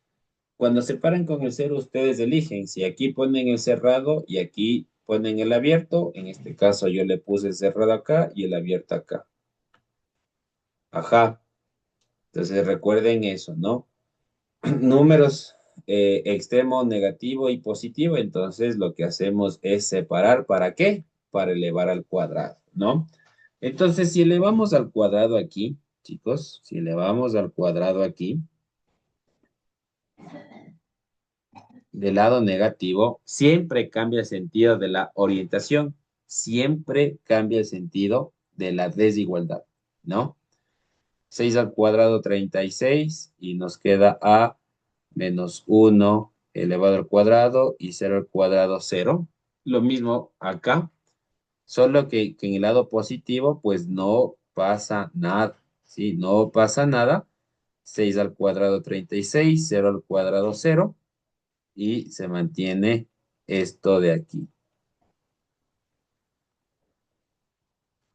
cuando separan con el 0, ustedes eligen si aquí ponen el cerrado y aquí ponen el abierto. En este caso yo le puse el cerrado acá y el abierto acá. Ajá. Entonces recuerden eso, ¿no? Números extremo, negativo y positivo, entonces lo que hacemos es separar, ¿para qué? Para elevar al cuadrado, ¿no? Entonces, si elevamos al cuadrado aquí, chicos, si elevamos al cuadrado aquí, del lado negativo, siempre cambia el sentido de la orientación, siempre cambia el sentido de la desigualdad, ¿no? 6 al cuadrado, 36, y nos queda a menos 1 elevado al cuadrado y 0 al cuadrado, 0. Lo mismo acá, solo que en el lado positivo, pues no pasa nada, ¿sí? No pasa nada. 6 al cuadrado, 36, 0 al cuadrado, 0, y se mantiene esto de aquí.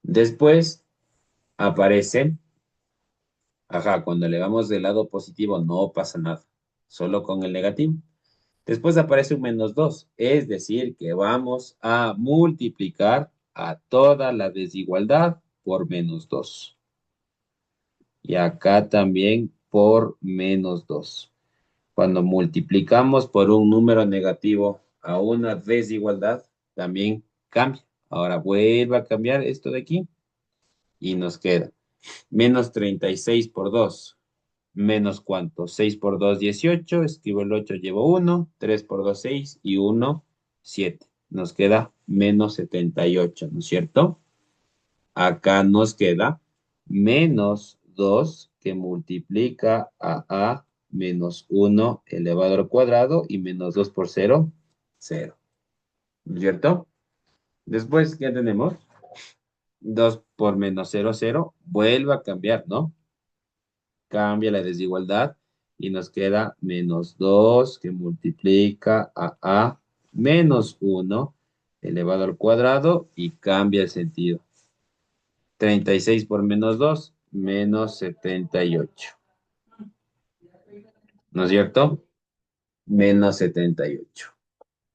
Después aparece, ajá, cuando elevamos del lado positivo no pasa nada, solo con el negativo. Después aparece un menos 2, es decir, que vamos a multiplicar a toda la desigualdad por menos 2. Y acá también por menos 2. Cuando multiplicamos por un número negativo a una desigualdad, también cambia. Ahora vuelve a cambiar esto de aquí y nos queda menos 36 por 2. ¿Menos cuánto? 6 por 2, 18. Escribo el 8, llevo 1. 3 por 2, 6. Y 1, 7. Nos queda menos 78, ¿no es cierto? Acá nos queda menos 2 que multiplica a menos 1 elevado al cuadrado y menos 2 por 0, 0. ¿No es cierto? Después, ¿qué tenemos? 2 por menos 0, 0. Vuelve a cambiar, ¿no? Cambia la desigualdad y nos queda menos 2 que multiplica a menos 1 elevado al cuadrado y cambia el sentido. 36 por menos 2, menos 78. ¿No es cierto? Menos 78.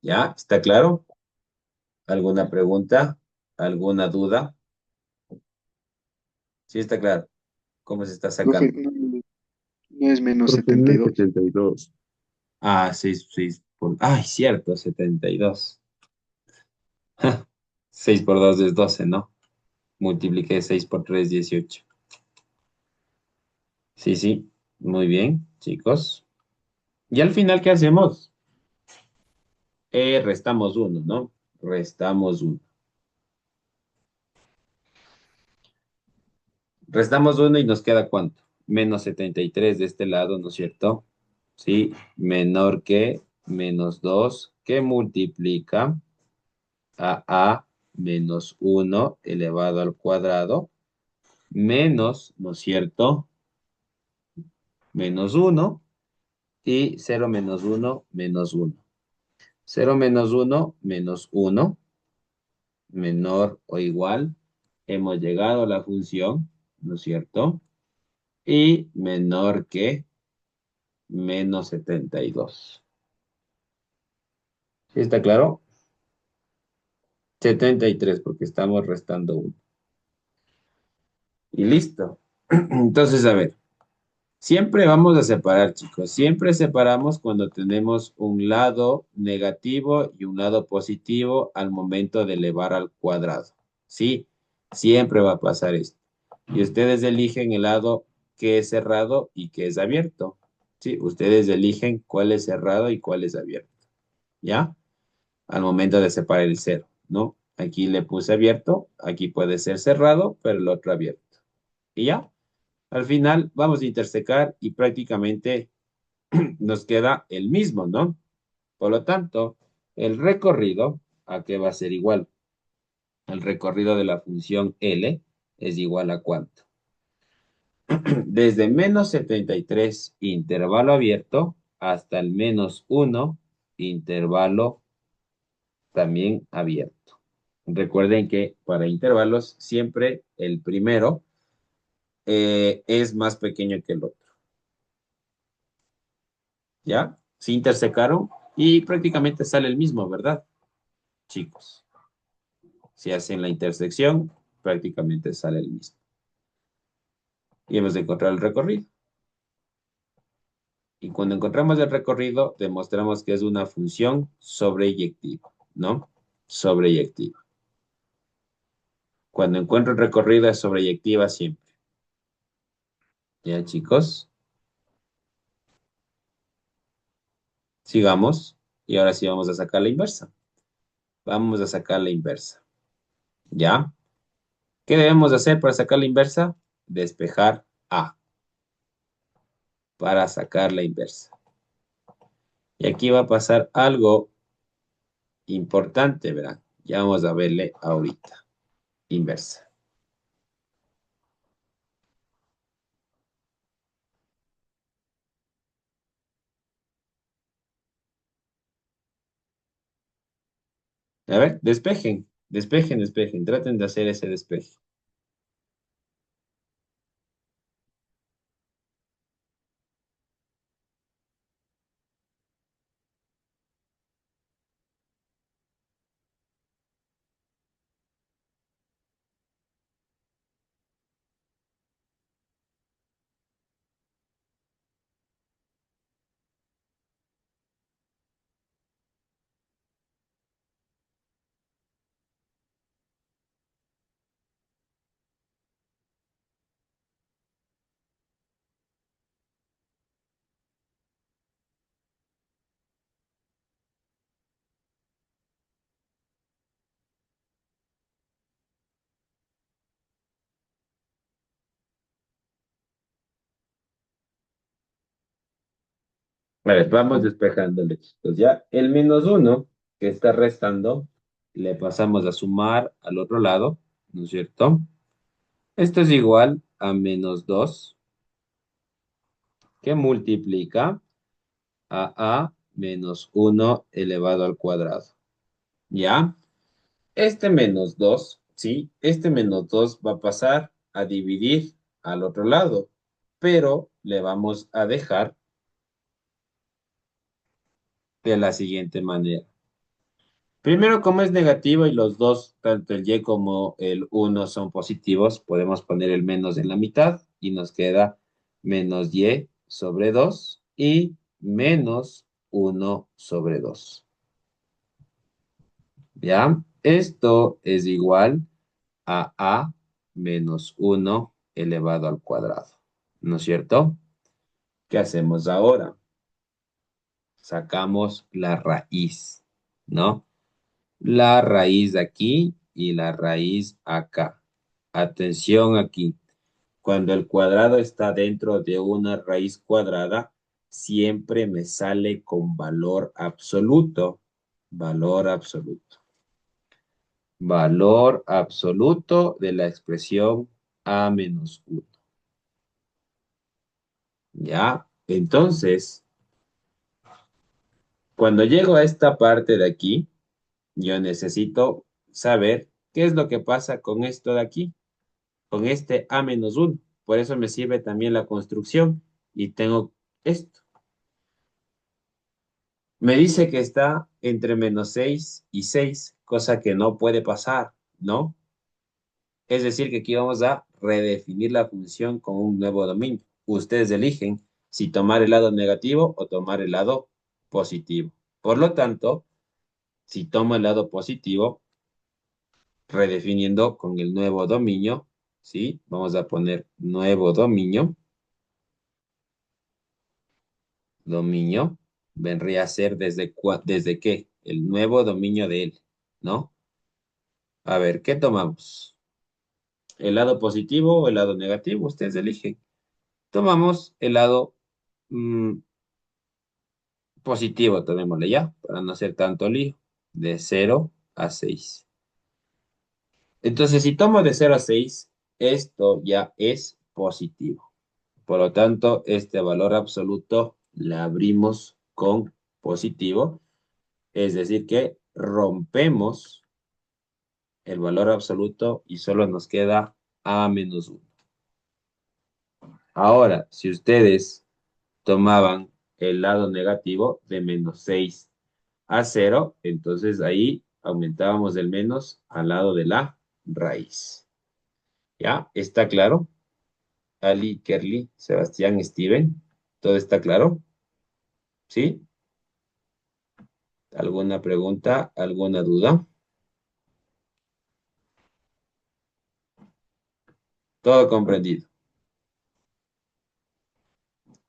¿Ya? ¿Está claro? ¿Alguna pregunta? ¿Alguna duda? Sí, está claro. ¿Cómo se está Profe, sacando? no, no es menos Profe, no es 72. 72. Ah, 6 por... Ay, cierto, 72. 6 por 2 es 12, ¿no? Multipliqué 6 por 3, 18. Sí, sí. Muy bien, chicos. Y al final, ¿qué hacemos? Restamos 1, ¿no? Restamos 1. Restamos 1 y nos queda ¿cuánto? Menos 73 de este lado, ¿no es cierto? Sí, menor que menos 2 que multiplica a menos 1 elevado al cuadrado, menos, ¿no es cierto? Menos 1 y 0 menos 1, menos 1. 0 menos 1, menos 1, menor o igual. Hemos llegado a la función, ¿no es cierto? Y menor que menos 72. ¿Sí está claro? 73, porque estamos restando 1. Y listo. Entonces, a ver, siempre vamos a separar, chicos. Siempre separamos cuando tenemos un lado negativo y un lado positivo al momento de elevar al cuadrado. ¿Sí? Siempre va a pasar esto. Y ustedes eligen el lado que es cerrado y que es abierto. ¿Sí? Ustedes eligen cuál es cerrado y cuál es abierto. ¿Ya? Al momento de separar el cero, ¿no? Aquí le puse abierto, aquí puede ser cerrado, pero el otro abierto. Y ya, al final vamos a intersecar y prácticamente nos queda el mismo, ¿no? Por lo tanto, el recorrido, ¿a qué va a ser igual? El recorrido de la función L es igual a ¿cuánto? Desde menos 73 intervalo abierto hasta el menos 1 intervalo también abierto. Recuerden que para intervalos siempre el primero es más pequeño que el otro. ¿Ya? Se intersecaron y prácticamente sale el mismo, ¿verdad? Chicos, si hacen la intersección, prácticamente sale el mismo. Y hemos de encontrar el recorrido. Y cuando encontramos el recorrido, demostramos que es una función sobreyectiva, ¿no? Sobreyectiva. Cuando encuentro el recorrido es sobreyectiva siempre. ¿Ya, chicos? Sigamos. Y ahora sí vamos a sacar la inversa. Vamos a sacar la inversa. ¿Ya? ¿Qué debemos hacer para sacar la inversa? Despejar A para sacar la inversa. Y aquí va a pasar algo importante, ¿verdad? Ya vamos a verle ahorita. Inversa. A ver, despejen, despejen, despejen. Traten de hacer ese despeje. A ver, vamos despejándole, chicos. Ya el menos uno que está restando, le pasamos a sumar al otro lado, ¿no es cierto? Esto es igual a menos 2 que multiplica a menos 1 elevado al cuadrado. ¿Ya? Este menos 2, ¿sí? Este menos 2 va a pasar a dividir al otro lado, pero le vamos a dejar de la siguiente manera. Primero, como es negativo y los dos, tanto el y como el 1 son positivos, podemos poner el menos en la mitad y nos queda menos y sobre 2 y menos 1 sobre 2. ¿Ya? Esto es igual a menos 1 elevado al cuadrado. ¿No es cierto? ¿Qué hacemos ahora? Sacamos la raíz, ¿no? La raíz de aquí y la raíz acá. Atención aquí. Cuando el cuadrado está dentro de una raíz cuadrada, siempre me sale con valor absoluto. Valor absoluto. Valor absoluto de la expresión a menos 1. ¿Ya? Entonces, cuando llego a esta parte de aquí, yo necesito saber qué es lo que pasa con esto de aquí, con este a menos 1. Por eso me sirve también la construcción y tengo esto. Me dice que está entre -6 y 6, cosa que no puede pasar, ¿no? Es decir, que aquí vamos a redefinir la función con un nuevo dominio. Ustedes eligen si tomar el lado negativo o tomar el lado positivo. Por lo tanto, si tomo el lado positivo, redefiniendo con el nuevo dominio, ¿sí? Vamos a poner nuevo dominio. Dominio vendría a ser desde qué, el nuevo dominio de él, ¿no? A ver, ¿qué tomamos? ¿El lado positivo o el lado negativo? Ustedes eligen. Tomamos el lado mm, positivo, tomémosle ya, para no hacer tanto lío, de 0 a 6. Entonces, si tomo de 0 a 6, esto ya es positivo. Por lo tanto, este valor absoluto le abrimos con positivo, es decir, que rompemos el valor absoluto y solo nos queda A-1. Ahora, si ustedes tomaban el lado negativo de -6 a 0, entonces ahí aumentábamos el menos al lado de la raíz. ¿Ya? ¿Está claro? Ali, Kerly, Sebastián, Steven, ¿todo está claro? ¿Sí? ¿Alguna pregunta? ¿Alguna duda? Todo comprendido.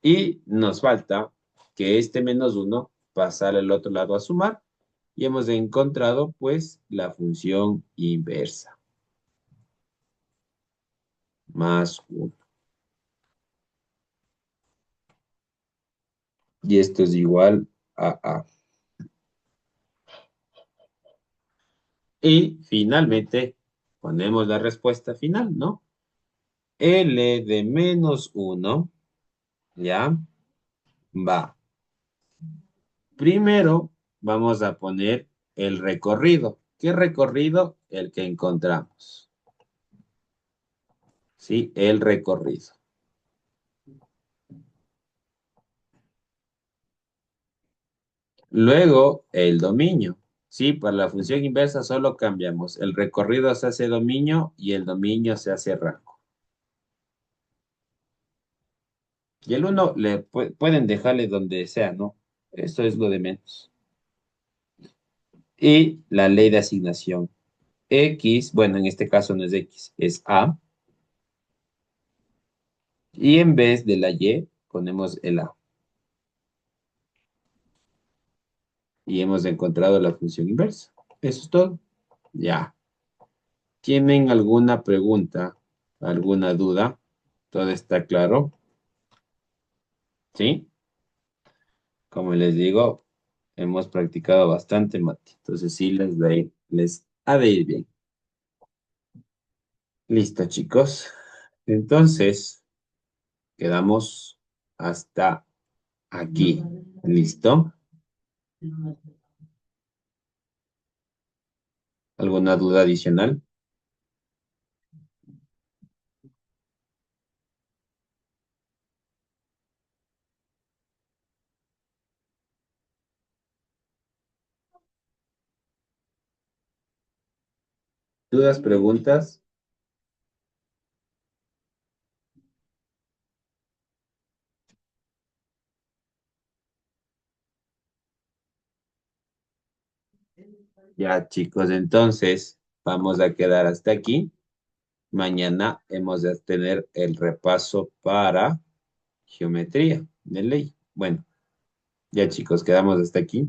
Y nos falta que este -1 pasar al otro lado a sumar y hemos encontrado pues la función inversa. Más 1. Y esto es igual a A. Y finalmente ponemos la respuesta final, ¿no? L de -1, ¿ya? Va. Primero vamos a poner el recorrido. ¿Qué recorrido? El que encontramos. ¿Sí? El recorrido. Luego, el dominio. Sí, para la función inversa solo cambiamos. El recorrido se hace dominio y el dominio se hace rango. Y el 1 pueden dejarle donde sea, ¿no? Eso es lo de menos. Y la ley de asignación. X, bueno, en este caso no es X, es A. Y en vez de la Y, ponemos el A. Y hemos encontrado la función inversa. Eso es todo. Ya. ¿Tienen alguna pregunta? ¿Alguna duda? ¿Todo está claro? ¿Sí? Como les digo, hemos practicado bastante mate. Entonces sí les ha de ir bien. Listo, chicos. Entonces, quedamos hasta aquí. ¿Listo? ¿Alguna duda adicional? ¿Dudas, preguntas? Ya, chicos, entonces vamos a quedar hasta aquí. Mañana hemos de tener el repaso para geometría de ley. Bueno, ya chicos, quedamos hasta aquí.